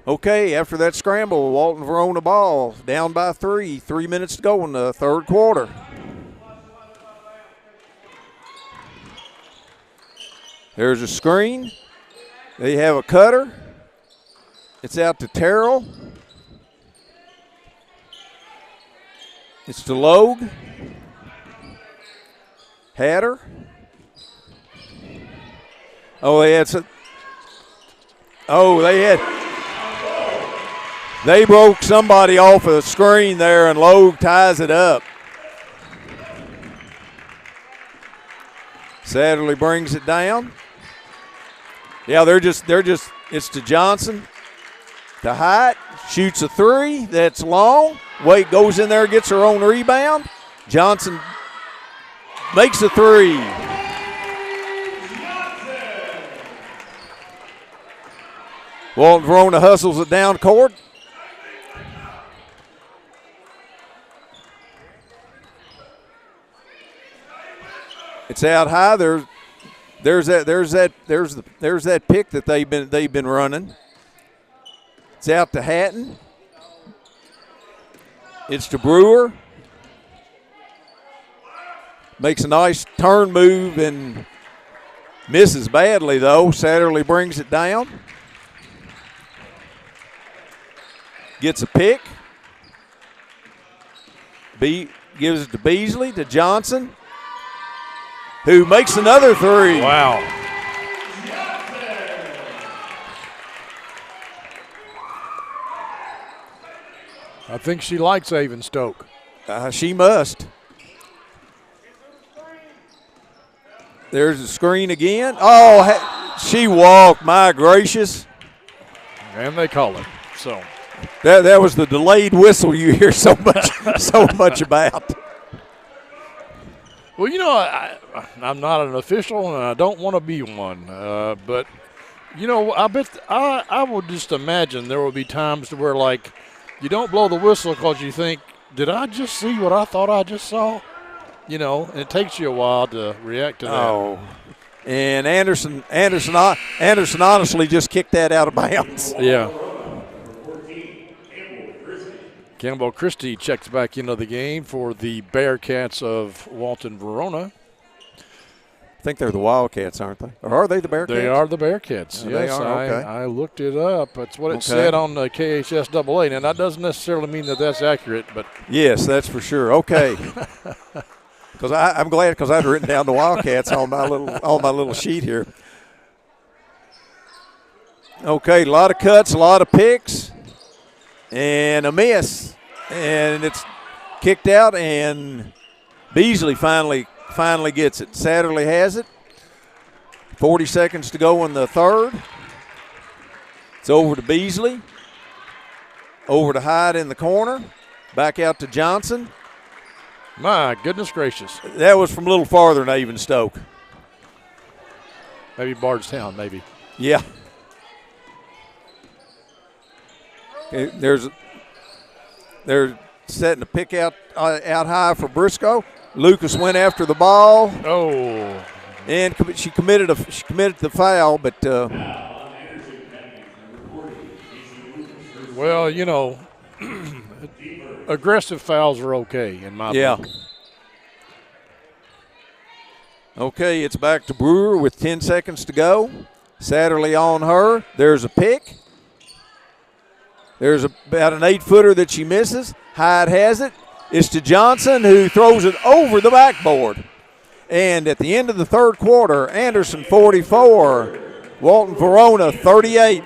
Speaker 10: Okay, after that scramble, Walton-Verona ball down by 3. 3 minutes to go in the third quarter. There's a screen. They have a cutter. It's out to Terrell. It's to Logue. Hatter. Oh, they broke somebody off a screen there, and Logue ties it up. Satterley brings it down. Yeah, it's to Johnson. To Hyatt, shoots a three, that's long. Wade goes in there, gets her own rebound. Johnson makes a three. Walton-Verona hustles it down court. It's out high. There's that pick that they've been running. It's out to Hatton. It's to Brewer. Makes a nice turn move and misses badly though. Satterley brings it down. Gets a pick. Gives it to Beasley, to Johnson, who makes another three.
Speaker 1: Wow. I think she likes Avenstoke.
Speaker 10: She must. There's the screen again. Oh, she walked, my gracious.
Speaker 1: And they call it. So
Speaker 10: that was the delayed whistle you hear so much about.
Speaker 1: Well, you know, I'm not an official, and I don't want to be one. But, you know, I bet I would just imagine there will be times where, like, you don't blow the whistle because you think, did I just see what I thought I just saw? You know, and it takes you a while to react to that.
Speaker 10: Oh, and Anderson honestly just kicked that out of bounds.
Speaker 1: Yeah. Campbell Christie checks back into the game for the Bearcats of Walton-Verona.
Speaker 10: I think they're the Wildcats, aren't they? Or are they the Bearcats?
Speaker 1: They are the Bearcats.
Speaker 10: Oh,
Speaker 1: yes,
Speaker 10: they are? Okay.
Speaker 1: I looked it up. That's what it said on the KHSAA. Now, that doesn't necessarily mean that that's accurate, but
Speaker 10: yes, that's for sure. Okay. Because I'm glad because I'd written down the Wildcats on my little sheet here. Okay, a lot of cuts, a lot of picks, and a miss, and it's kicked out, and Beasley finally gets it. Satterley has it. 40 seconds to go in the third. It's over to Beasley. Over to Hyde in the corner. Back out to Johnson.
Speaker 1: My goodness gracious.
Speaker 10: That was from a little farther than Avonstoke.
Speaker 1: Maybe Bardstown, maybe.
Speaker 10: Yeah. They're setting a pick out high for Briscoe. Lucas went after the ball.
Speaker 1: Oh.
Speaker 10: And she committed the foul, but
Speaker 1: well, you know, aggressive fouls are okay in my book.
Speaker 10: Okay, it's back to Brewer with 10 seconds to go. Satterley on her. There's a pick. There's about an 8-footer that she misses. Hyde has it. It's to Johnson, who throws it over the backboard. And at the end of the third quarter, Anderson 44, Walton-Verona 38.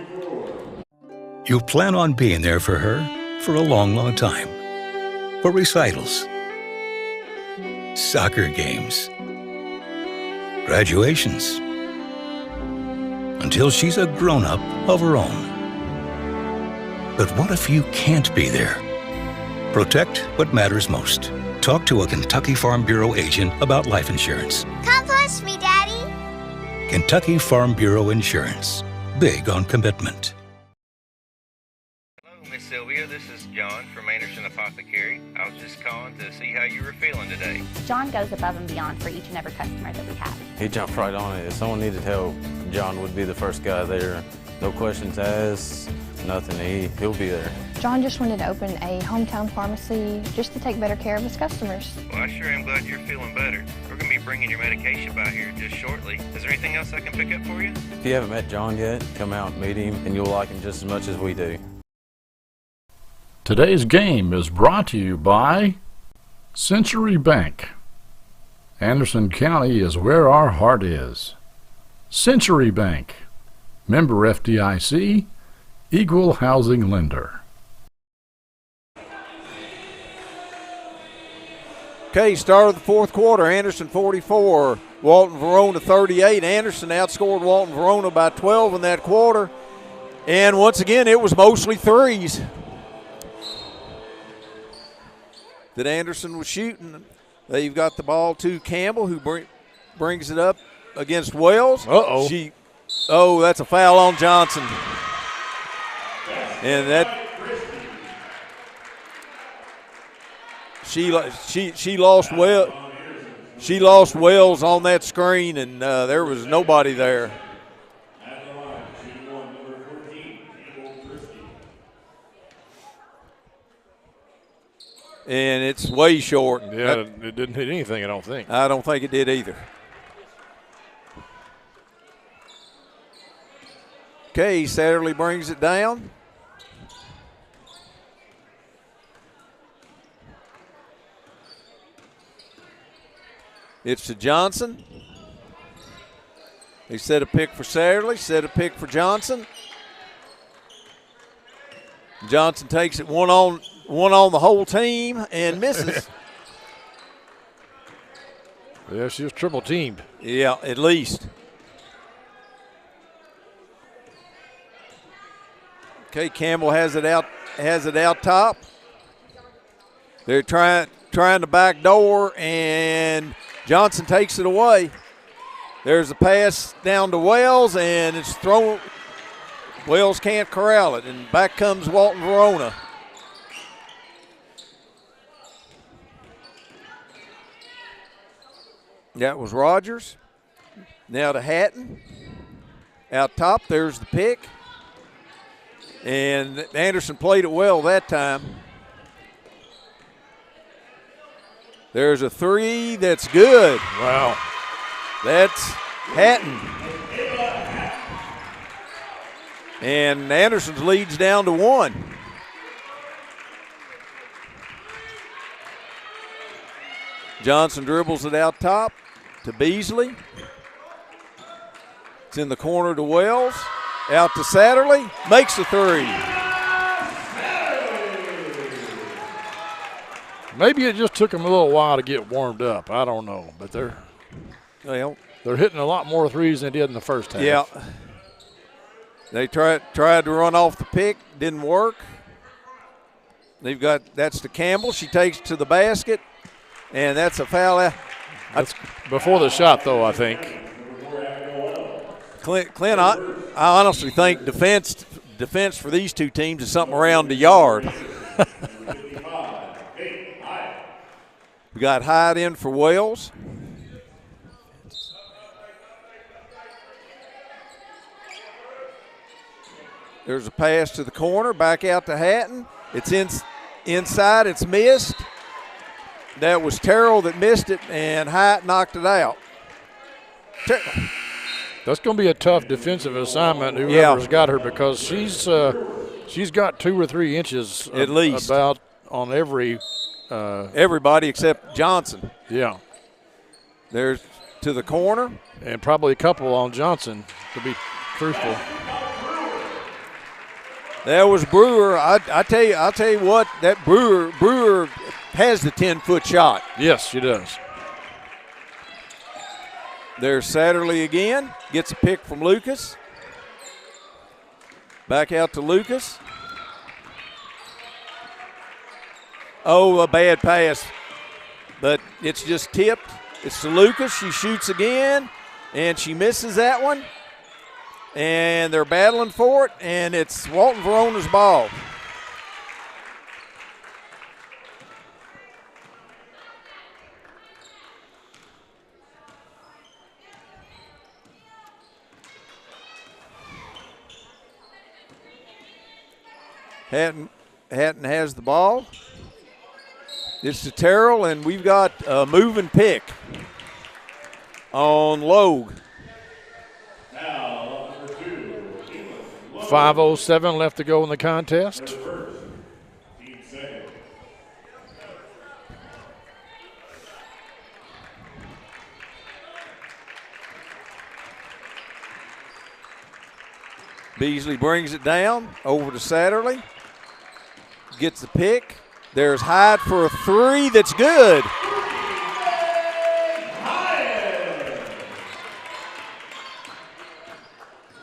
Speaker 11: You plan on being there for her for a long, long time. For recitals, soccer games, graduations, until she's a grown-up of her own. But what if you can't be there? Protect what matters most. Talk to a Kentucky Farm Bureau agent about life insurance.
Speaker 12: Come push me, Daddy.
Speaker 11: Kentucky Farm Bureau Insurance. Big on commitment.
Speaker 5: Hello, Miss Sylvia. This is John from Anderson Apothecary. I was just calling to see how you were feeling today.
Speaker 6: John goes above and beyond for each and every customer that we have.
Speaker 7: He jumped right on it. If someone needed help, John would be the first guy there. No questions asked, nothing. He'll be there.
Speaker 8: John just wanted to open a hometown pharmacy just to take better care of his customers.
Speaker 5: Well, I sure am glad you're feeling better. We're going to be bringing your medication by here just shortly. Is there anything else I can pick up for you?
Speaker 7: If you haven't met John yet, come out and meet him, and you'll like him just as much as we do.
Speaker 1: Today's game is brought to you by Century Bank. Anderson County is where our heart is. Century Bank. Member FDIC, Equal Housing Lender.
Speaker 10: Okay, start of the fourth quarter. Anderson 44, Walton-Verona 38. Anderson outscored Walton-Verona by 12 in that quarter. And once again, it was mostly threes that Anderson was shooting. They've got the ball to Campbell, who brings it up against Wells.
Speaker 1: Uh-oh.
Speaker 10: That's a foul on Johnson. And that she lost Wells on that screen, and there was nobody there. And it's way short.
Speaker 1: Yeah, it didn't hit anything, I don't think.
Speaker 10: I don't think it did either. Okay, Satterley brings it down. It's to Johnson. They set a pick for Satterley, set a pick for Johnson. Johnson takes it one on the whole team and misses.
Speaker 1: Yeah, she was triple teamed.
Speaker 10: Yeah, at least. Okay, Campbell has it out top. They're trying the back door, and Johnson takes it away. There's a pass down to Wells, and it's thrown. Wells can't corral it, and back comes Walton-Verona. That was Rogers. Now to Hatton. Out top, there's the pick. And Anderson played it well that time. There's a three that's good.
Speaker 1: Wow.
Speaker 10: That's Hatton. And Anderson's leads down to 1. Johnson dribbles it out top to Beasley. It's in the corner to Wells. Out to Satterley. Makes the three.
Speaker 1: Maybe it just took them a little while to get warmed up. I don't know. But they're hitting a lot more threes than they did in the first half.
Speaker 10: Yeah. They tried to run off the pick. Didn't work. That's to Campbell. She takes it to the basket. And that's a foul.
Speaker 1: That's before the shot, though, I think.
Speaker 10: Clint, I honestly think defense for these two teams is something around the yard. We got Hyde in for Wells. There's a pass to the corner, back out to Hatton. It's inside, it's missed. That was Terrell that missed it, and Hyatt knocked it out.
Speaker 1: That's going to be a tough defensive assignment, whoever's got her, because she's got 2 or 3 inches
Speaker 10: at least
Speaker 1: about on
Speaker 10: everybody except Johnson.
Speaker 1: Yeah.
Speaker 10: There's to the corner.
Speaker 1: And probably a couple on Johnson, to be truthful.
Speaker 10: That was Brewer. I'll tell you what, that Brewer has the 10-foot shot.
Speaker 1: Yes, she does.
Speaker 10: There's Satterley again. Gets a pick from Lucas. Back out to Lucas. Oh, a bad pass. But it's just tipped. It's to Lucas. She shoots again, and she misses that one. And they're battling for it, and it's Walton-Verona's ball. Hatton has the ball. It's to Terrell, and we've got a moving pick on Logue.
Speaker 1: 5:07 left to go in the contest.
Speaker 10: Beasley brings it down over to Satterley. Gets the pick. There's Hyde for a three that's good.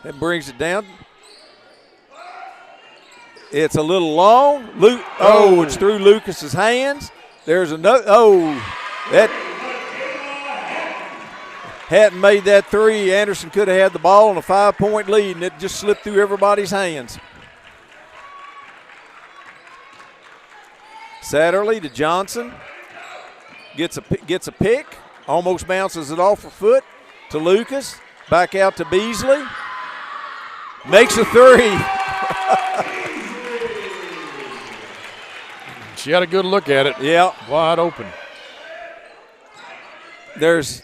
Speaker 10: That brings it down. It's a little long. It's through Lucas's hands. There's another. That hadn't made that three. Anderson could have had the ball on a 5-point lead, and it just slipped through everybody's hands. Satterley to Johnson. Gets a pick. Almost bounces it off her foot to Lucas. Back out to Beasley. Makes a three.
Speaker 1: She had a good look at it.
Speaker 10: Yeah.
Speaker 1: Wide open.
Speaker 10: There's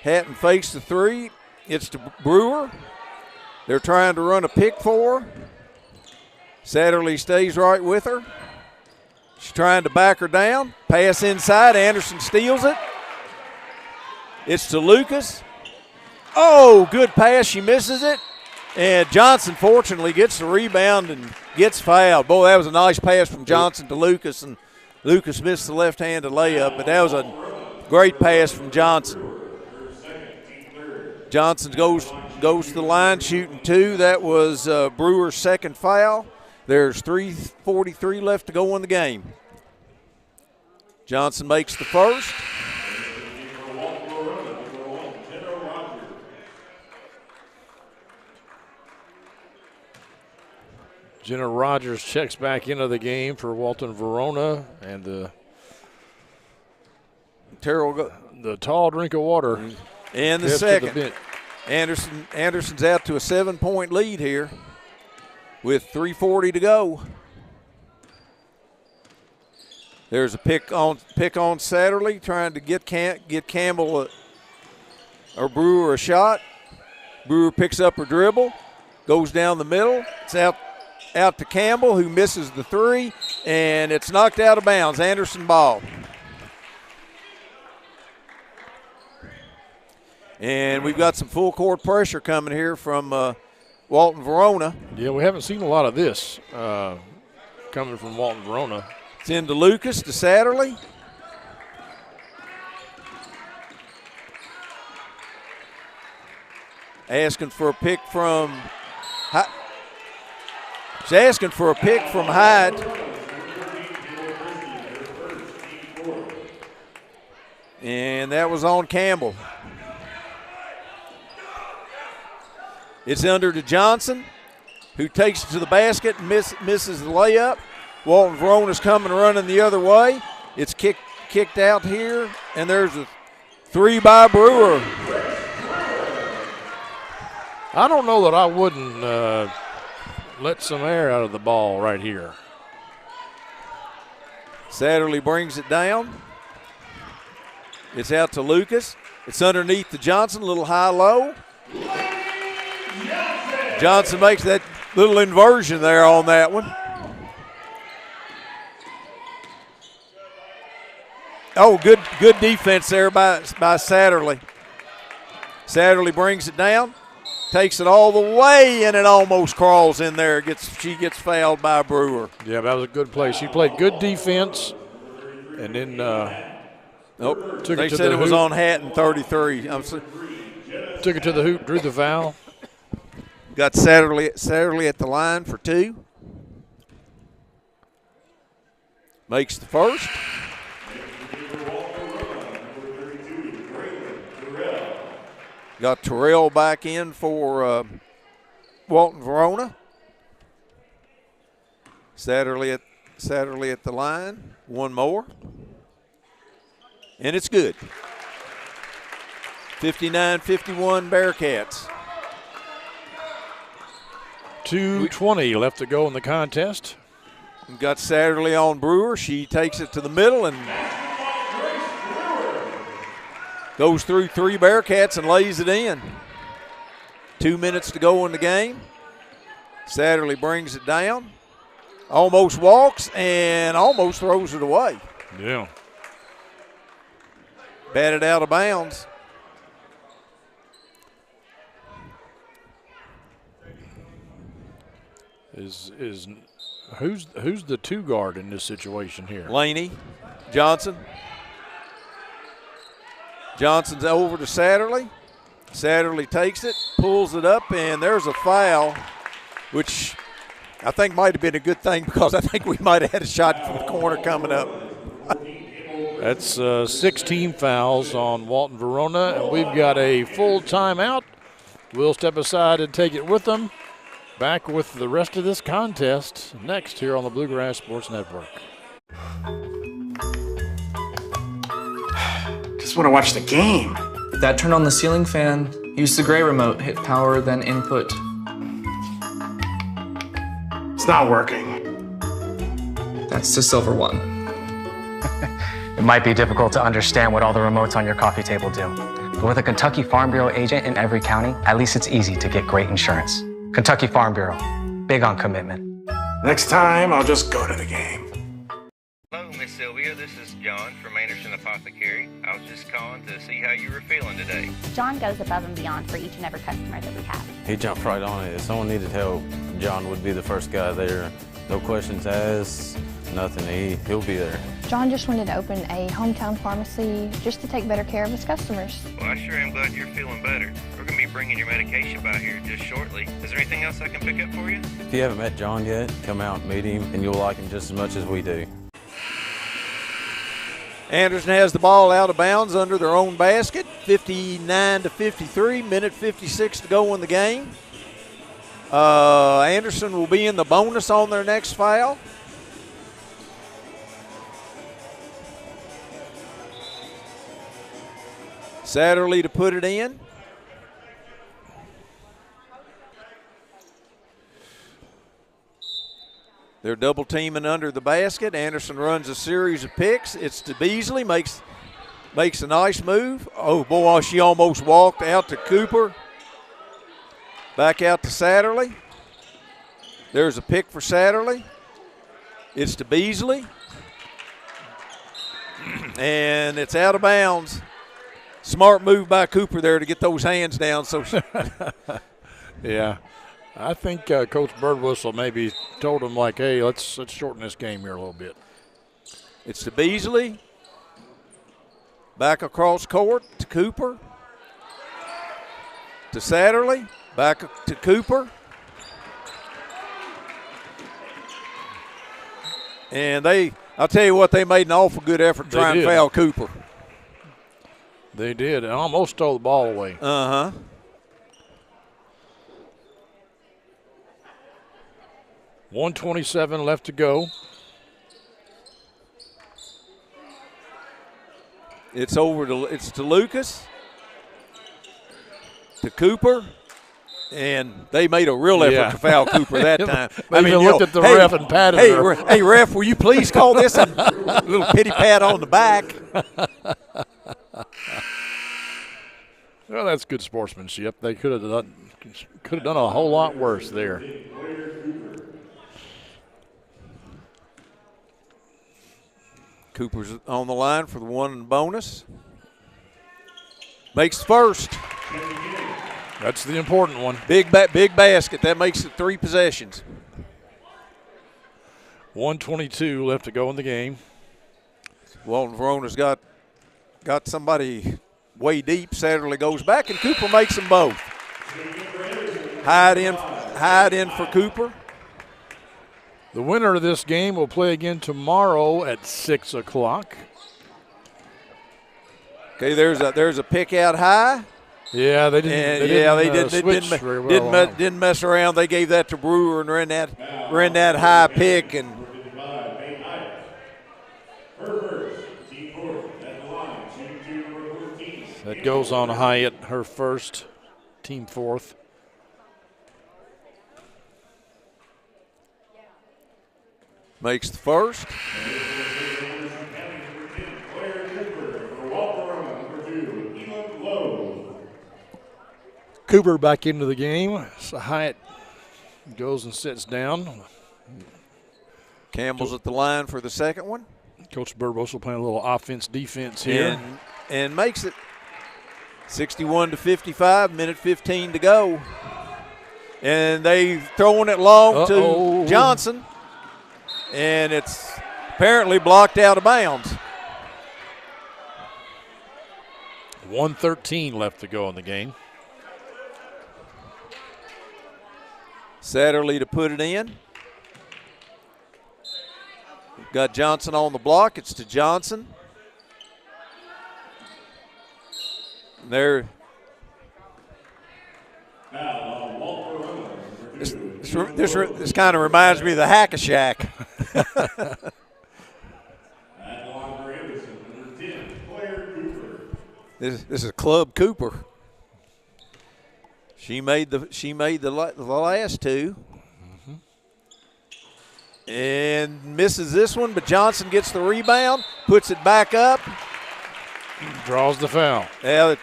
Speaker 10: Hatton fakes the three. It's to Brewer. They're trying to run a pick for her. Satterley stays right with her. She's trying to back her down. Pass inside. Anderson steals it. It's to Lucas. Oh, good pass. She misses it. And Johnson, fortunately, gets the rebound and gets fouled. Boy, that was a nice pass from Johnson to Lucas, and Lucas missed the left-handed layup, but that was a great pass from Johnson. Johnson goes to the line shooting 2. That was Brewer's second foul. There's 3:43 left to go in the game. Johnson makes the first.
Speaker 1: Jenna Rogers checks back into the game for Walton-Verona, and the tall drink of water.
Speaker 10: And the second. Anderson's out to a 7-point lead here with 3:40 to go. There's a pick on Satterley, trying to get Campbell or Brewer a shot. Brewer picks up her dribble, goes down the middle. It's out to Campbell, who misses the 3, and it's knocked out of bounds. Anderson ball. And we've got some full court pressure coming here from Walton-Verona.
Speaker 1: Yeah, we haven't seen a lot of this coming from Walton-Verona.
Speaker 10: It's into Lucas to Satterley. Asking for a pick from Hyde. And that was on Campbell. It's under to Johnson, who takes it to the basket and misses the layup. Walton-Verona's coming running the other way. It's kicked out here, and there's a 3 by Brewer.
Speaker 1: I don't know that I wouldn't let some air out of the ball right here.
Speaker 10: Satterley brings it down. It's out to Lucas. It's underneath to Johnson, a little high-low. Johnson makes that little inversion there on that one. Oh, good defense there by Satterley. Satterley brings it down, takes it all the way, and it almost crawls in there. She gets fouled by Brewer.
Speaker 1: Yeah, that was a good play. She played good defense, and then
Speaker 10: they said it was on Hatton 33.
Speaker 1: Took it to the hoop, drew the foul.
Speaker 10: Got Satterley at the line for 2. Makes the first. Got Terrell back in for Walton-Verona. Satterley at the line. One more. And it's good. 59-51 Bearcats.
Speaker 1: 2:20 left to go in the contest.
Speaker 10: We've got Satterley on Brewer. She takes it to the middle and goes through 3 Bearcats and lays it in. 2 minutes to go in the game. Satterley brings it down, almost walks, and almost throws it away.
Speaker 1: Yeah.
Speaker 10: Batted out of bounds.
Speaker 1: Who's the 2 guard in this situation here?
Speaker 10: Laney, Johnson. Johnson's over to Satterley. Satterley takes it, pulls it up, and there's a foul, which I think might have been a good thing because I think we might have had a shot from the corner coming up.
Speaker 1: That's 16 fouls on Walton-Verona, and we've got a full timeout. We'll step aside and take it with them. Back with the rest of this contest next here on the Bluegrass Sports Network.
Speaker 2: Just want to watch the game.
Speaker 3: That turned on the ceiling fan, used the gray remote, hit power, then input.
Speaker 2: It's not working.
Speaker 3: That's the silver one.
Speaker 4: It might be difficult to understand what all the remotes on your coffee table do. But with a Kentucky Farm Bureau agent in every county, at least it's easy to get great insurance. Kentucky Farm Bureau, big on commitment.
Speaker 2: Next time, I'll just go to the game.
Speaker 5: Hello, Miss Sylvia. This is John from Anderson Apothecary. I was just calling to see how you were feeling today.
Speaker 6: John goes above and beyond for each and every customer that we have.
Speaker 7: He jumped right on it. If someone needed help, John would be the first guy there. No questions asked, nothing. He'll be there.
Speaker 8: John just wanted to open a hometown pharmacy just to take better care of his customers.
Speaker 5: Well, I sure am glad you're feeling better. We're going to be bringing your medication by here just shortly. Is there anything else I can pick up for you?
Speaker 7: If you haven't met John yet, come out and meet him, and you'll like him just as much as we do.
Speaker 10: Anderson has the ball out of bounds under their own basket. 59-53, minute 56 to go in the game. Anderson will be in the bonus on their next foul. Satterley to put it in. They're double teaming under the basket. Anderson runs a series of picks. It's to Beasley, makes a nice move. Oh boy, she almost walked out to Cooper. Back out to Satterley. There's a pick for Satterley. It's to Beasley. And it's out of bounds. Smart move by Cooper there to get those hands down. So,
Speaker 1: yeah. I think Coach Birdwhistle maybe told him, like, hey, let's shorten this game here a little bit.
Speaker 10: It's to Beasley. Back across court to Cooper. To Satterley. Back to Cooper. And I'll tell you what, they made an awful good effort trying to foul Cooper.
Speaker 1: They did, and almost stole the ball away.
Speaker 10: Uh-huh.
Speaker 1: $1:27 left to go.
Speaker 10: It's to Lucas, to Cooper, and they made a real effort to foul Cooper that time.
Speaker 1: They looked at the ref and patted her.
Speaker 10: Hey, ref, will you please call this a little pity pat on the back?
Speaker 1: Well, that's good sportsmanship. They could have done a whole lot worse there.
Speaker 10: Cooper's on the line for the one bonus. Makes the first.
Speaker 1: That's the important one.
Speaker 10: Big basket. That makes it 3 possessions.
Speaker 1: 1:22 left to go in the game.
Speaker 10: Walton-Verona's got somebody way deep. Satterley goes back, and Cooper makes them both. Hide in for Cooper.
Speaker 1: The winner of this game will play again tomorrow at 6 o'clock.
Speaker 10: Okay, there's a pick out high.
Speaker 1: Yeah, they
Speaker 10: didn't mess around. They gave that to Brewer and ran that high pick, and
Speaker 1: that goes on Hyatt, her first, team fourth.
Speaker 10: Makes the first.
Speaker 1: Cooper back into the game. So Hyatt goes and sits down.
Speaker 10: Campbell's at the line for the second one.
Speaker 1: Coach Birdwhistle playing a little offense-defense here.
Speaker 10: And makes it 61-55, minute 15 to go. And they throwing it long to Johnson. And it's apparently blocked out of bounds.
Speaker 1: 1:13 left to go in the game.
Speaker 10: Satterley to put it in. Got Johnson on the block. It's to Johnson. There. This kind of reminds me of the Hack-a-Shack. This is Club Cooper. She made the last two. And misses this one, but Johnson gets the rebound, puts it back up.
Speaker 1: Draws the foul.
Speaker 10: Yeah,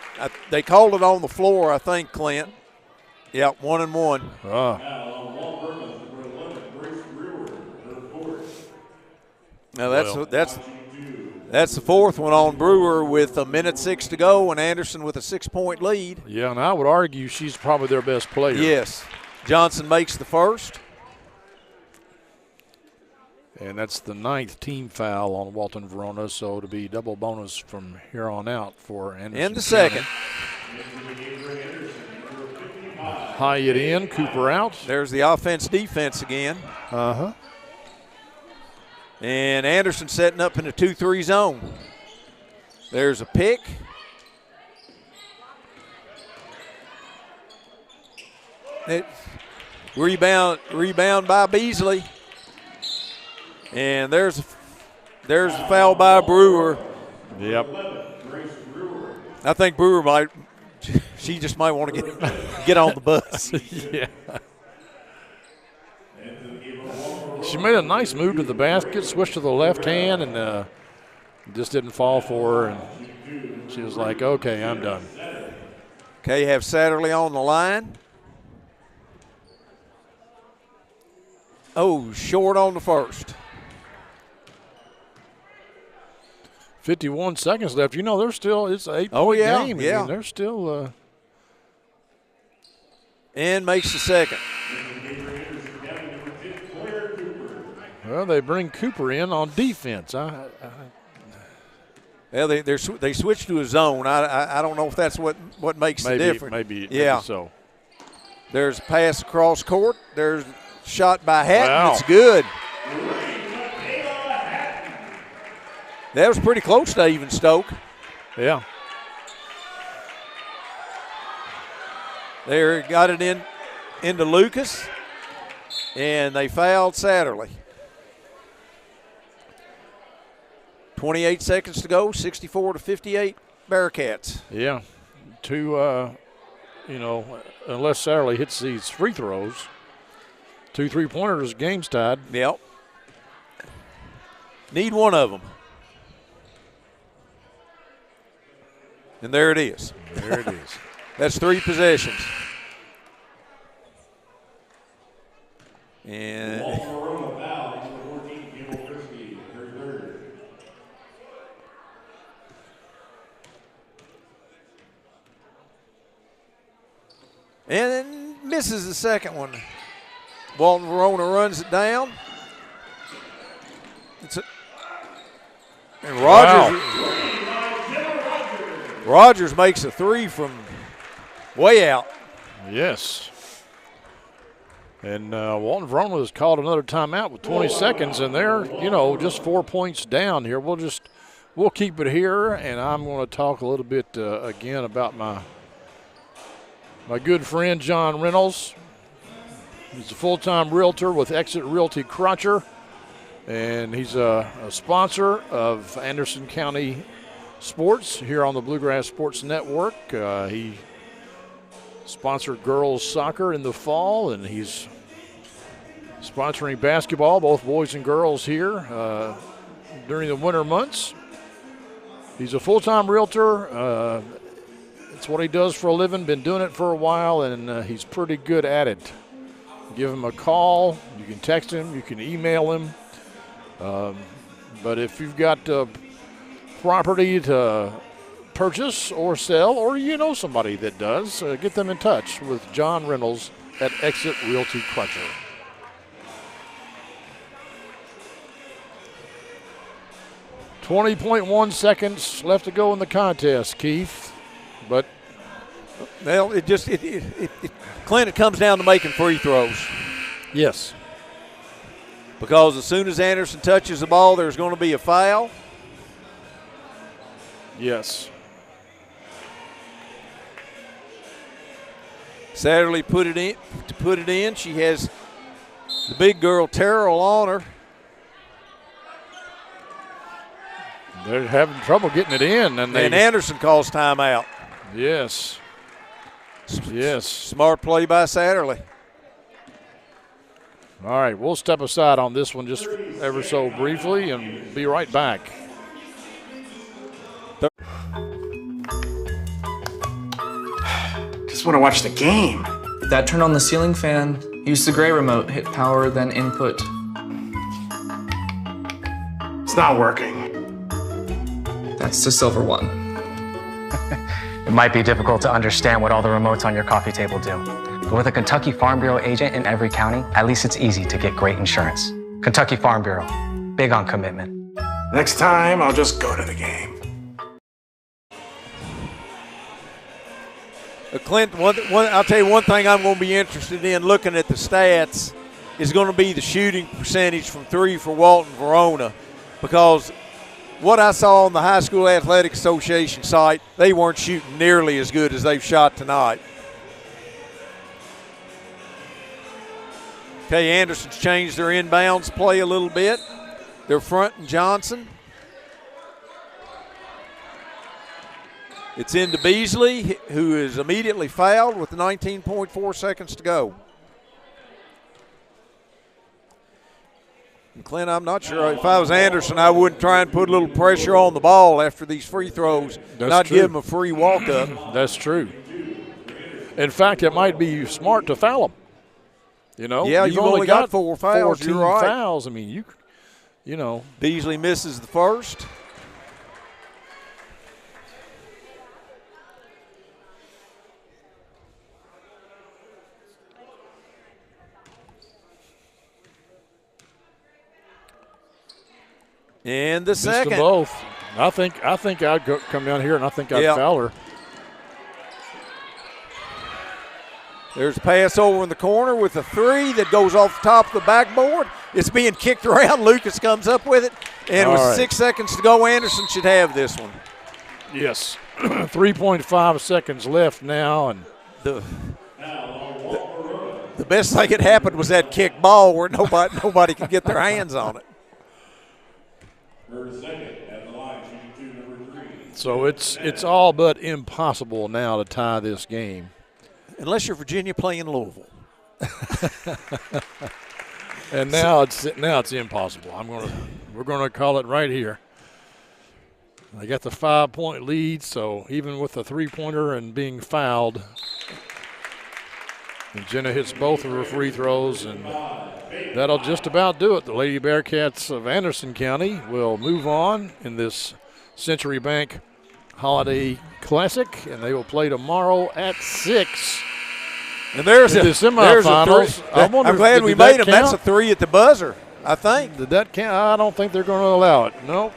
Speaker 10: they called it on the floor, I think, Clint. Yeah, 1-1. Now that's the fourth one on Brewer with a minute 6 to go, and Anderson with a 6-point lead.
Speaker 1: Yeah, and I would argue she's probably their best player.
Speaker 10: Yes. Johnson makes the first.
Speaker 1: And that's the 9th team foul on Walton-Verona, so it'll be double bonus from here on out for Anderson.
Speaker 10: And the second.
Speaker 1: High it in, Cooper out.
Speaker 10: There's the offense-defense again.
Speaker 1: Uh-huh.
Speaker 10: And Anderson setting up in the 2-3 zone. There's a pick. Rebound by Beasley. And there's the foul by Brewer.
Speaker 1: Yep.
Speaker 10: I think Brewer might want to get on the bus.
Speaker 1: Yeah. She made a nice move to the basket, switched to the left hand, and just didn't fall for her. And she was like, okay, I'm done.
Speaker 10: Okay, you have Satterley on the line. Oh, short on the first.
Speaker 1: 51 seconds left. You know, they're still, it's an 8-point game.
Speaker 10: Yeah.
Speaker 1: I mean, they're still.
Speaker 10: And makes the second.
Speaker 1: Well, they bring Cooper in on defense.
Speaker 10: Well, they switched to a zone. I don't know if that's what makes the difference.
Speaker 1: Maybe so.
Speaker 10: There's a pass across court. There's a shot by Hatton.
Speaker 1: Wow.
Speaker 10: It's good. That was pretty close to even Stoke.
Speaker 1: Yeah.
Speaker 10: They got it into Lucas, and they fouled Satterley. 28 seconds to go, 64-58 Bearcats.
Speaker 1: Yeah. Unless Satterley hits these free throws, 2 3-pointers, game's tied.
Speaker 10: Yep. Need one of them. And there it is.
Speaker 1: There it is.
Speaker 10: That's 3 possessions. And
Speaker 9: Walton-Verona foul, number 14, Campbell Christie, her third.
Speaker 10: And then misses the second one. Walton-Verona runs it down. And Rogers makes a 3 from way out.
Speaker 1: Yes. And Walton-Verona has called another timeout with 20 seconds, and they're, just 4 points down here. We'll keep it here, and I'm going to talk a little bit again about my good friend John Reynolds. He's a full-time realtor with Exit Realty Crotcher, and he's a sponsor of Anderson County Sports here on the Bluegrass Sports Network. He sponsored girls soccer in the fall, and he's sponsoring basketball, both boys and girls here during the winter months. He's a full-time realtor. It's what he does for a living, been doing it for a while, and he's pretty good at it. Give him a call. You can text him. You can email him. But if you've got property to purchase or sell, or somebody that does, get them in touch with John Reynolds at Exit Realty Crutcher. .1 seconds left to go in the contest, Keith. But
Speaker 10: well, Clint, it comes down to making free throws.
Speaker 1: Yes.
Speaker 10: Because as soon as Anderson touches the ball, there's going to be a foul.
Speaker 1: Yes.
Speaker 10: Satterley put it in. She has the big girl Terrell on her.
Speaker 1: They're having trouble getting it in, and
Speaker 10: Anderson calls timeout.
Speaker 1: Yes. Yes.
Speaker 10: Smart play by Satterley.
Speaker 1: All right, we'll step aside on this one just ever so briefly and be right back.
Speaker 2: Just want to watch the game.
Speaker 3: That turned on the ceiling fan. Use the gray remote, hit power, then input.
Speaker 2: It's not working.
Speaker 3: That's the silver one.
Speaker 4: It might be difficult to understand what all the remotes on your coffee table do. But with a Kentucky Farm Bureau agent in every county, at least it's easy to get great insurance. Kentucky Farm Bureau, big on commitment.
Speaker 2: Next time, I'll just go to the game.
Speaker 10: Clint, I'll tell you one thing I'm going to be interested in looking at the stats is going to be the shooting percentage from three for Walton-Verona, because what I saw on the High School Athletic Association site, they weren't shooting nearly as good as they've shot tonight. Okay, Anderson's changed their inbounds play a little bit. They're fronting Johnson. It's into Beasley, who is immediately fouled with 19.4 seconds to go. And Clint, I'm not sure. If I was Anderson, I wouldn't try and put a little pressure on the ball after these free throws, not give them a free walk-up.
Speaker 1: That's true. In fact, it might be smart to foul them. You know?
Speaker 10: Yeah, you've only got 4 fouls.
Speaker 1: 14
Speaker 10: You're right.
Speaker 1: fouls. I mean, you know.
Speaker 10: Beasley misses the first. And the second.
Speaker 1: Missed them both. I think I'd come down here and I think I'd foul her.
Speaker 10: There's a pass over in the corner with a three that goes off the top of the backboard. It's being kicked around. Lucas comes up with it. And with 6 seconds to go, Anderson should have this one.
Speaker 1: Yes. 3.5 seconds left now. And
Speaker 10: the best thing that happened was that kick ball where nobody could get their hands on it.
Speaker 1: So it's all but impossible now to tie this game.
Speaker 10: Unless you're Virginia playing Louisville.
Speaker 1: And now it's impossible. We're gonna call it right here. They got the 5-point lead, so even with the 3-pointer and being fouled, and Jenna hits both of her free throws, and that'll just about do it. The Lady Bearcats of Anderson County will move on in this Century Bank Holiday Classic, and they will play tomorrow at 6.
Speaker 10: And there's
Speaker 1: the semifinals.
Speaker 10: I'm glad we made them. That's a three at the buzzer, I think.
Speaker 1: Did that count? I don't think they're going to allow it. Nope.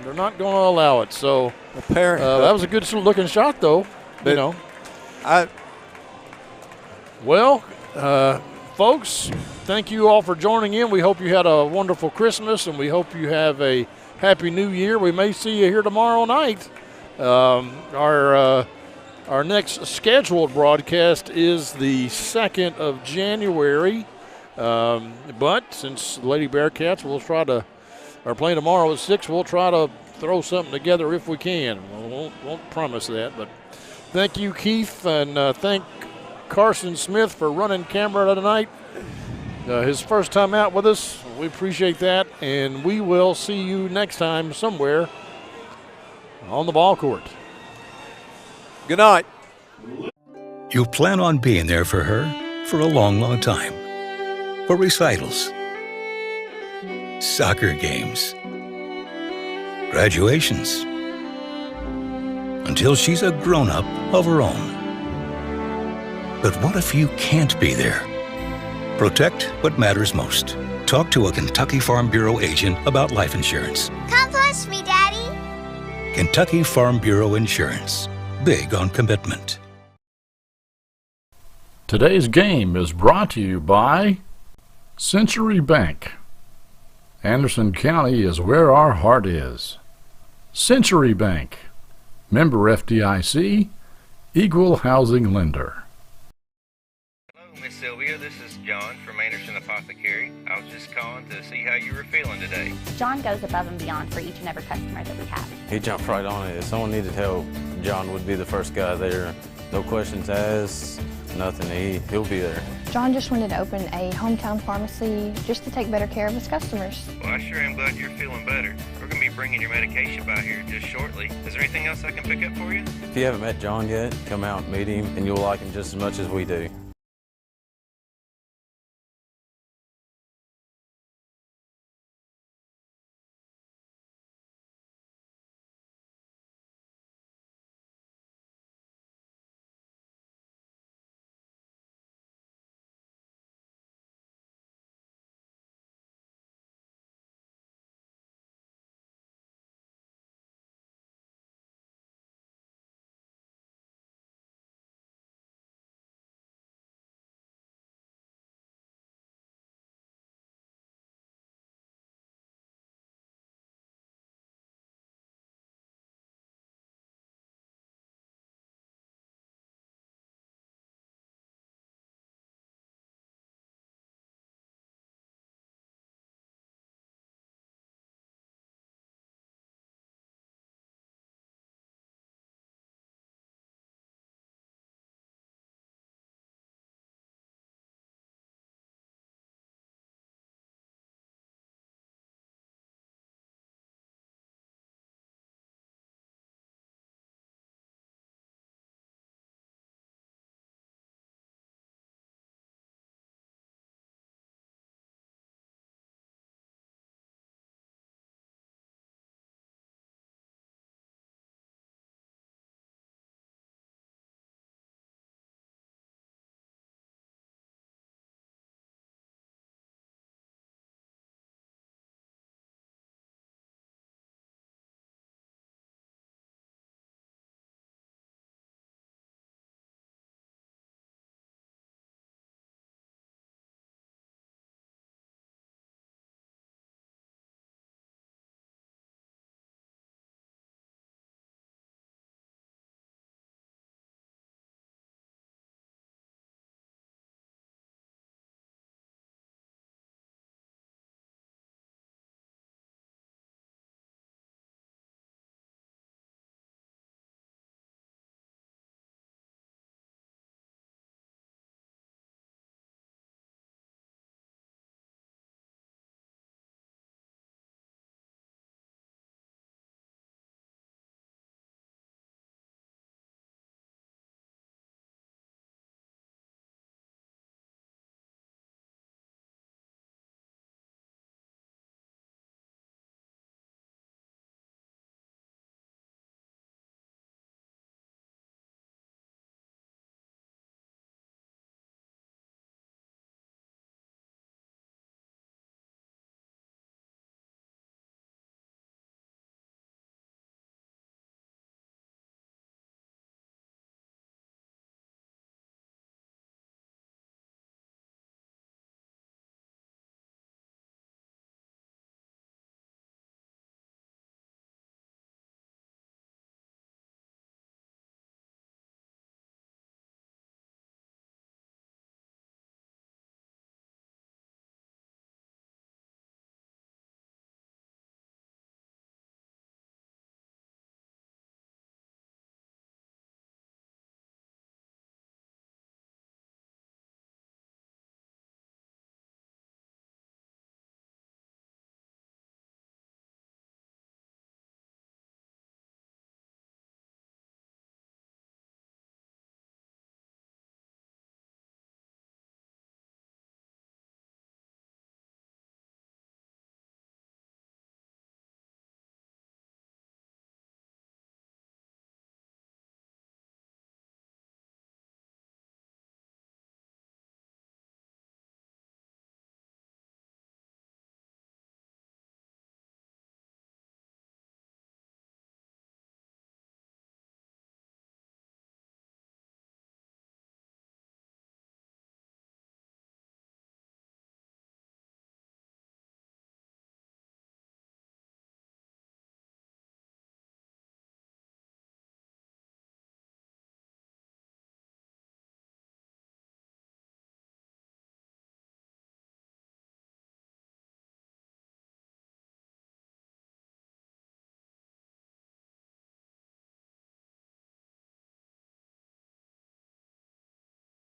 Speaker 1: They're not going to allow it. So that was a good looking shot, though. Folks, thank you all for joining in. We hope you had a wonderful Christmas, and we hope you have a Happy New Year. We may see you here tomorrow night. Our next scheduled broadcast is the 2nd of January. But since the Lady Bearcats are playing tomorrow at 6, we'll try to throw something together if we can. We won't promise that. But thank you, Keith, and thank Carson Smith for running camera tonight. His first time out with us. We appreciate that, and we will see you next time somewhere on the ball court.
Speaker 10: Good night.
Speaker 11: You plan on being there for her for a long, long time. For recitals, soccer games, graduations, until she's a grown-up of her own. But what if you can't be there? Protect what matters most. Talk to a Kentucky Farm Bureau agent about life insurance.
Speaker 12: Come push me, Daddy.
Speaker 11: Kentucky Farm Bureau Insurance. Big on commitment.
Speaker 1: Today's game is brought to you by Century Bank. Anderson County is where our heart is. Century Bank. Member FDIC. Equal housing lender.
Speaker 5: Hello, Miss Sylvia. This is John from Anderson Apothecary. I was just calling to see how you were feeling today.
Speaker 6: John goes above and beyond for each and every customer that we have.
Speaker 7: He jumped right on it. If someone needed help, John would be the first guy there. No questions asked, nothing. He'll be there.
Speaker 8: John just wanted to open a hometown pharmacy just to take better care of his customers.
Speaker 5: Well, I sure am glad you're feeling better. We're going to be bringing your medication by here just shortly. Is there anything else I can pick up for you?
Speaker 7: If you haven't met John yet, come out and meet him, and you'll like him just as much as we do.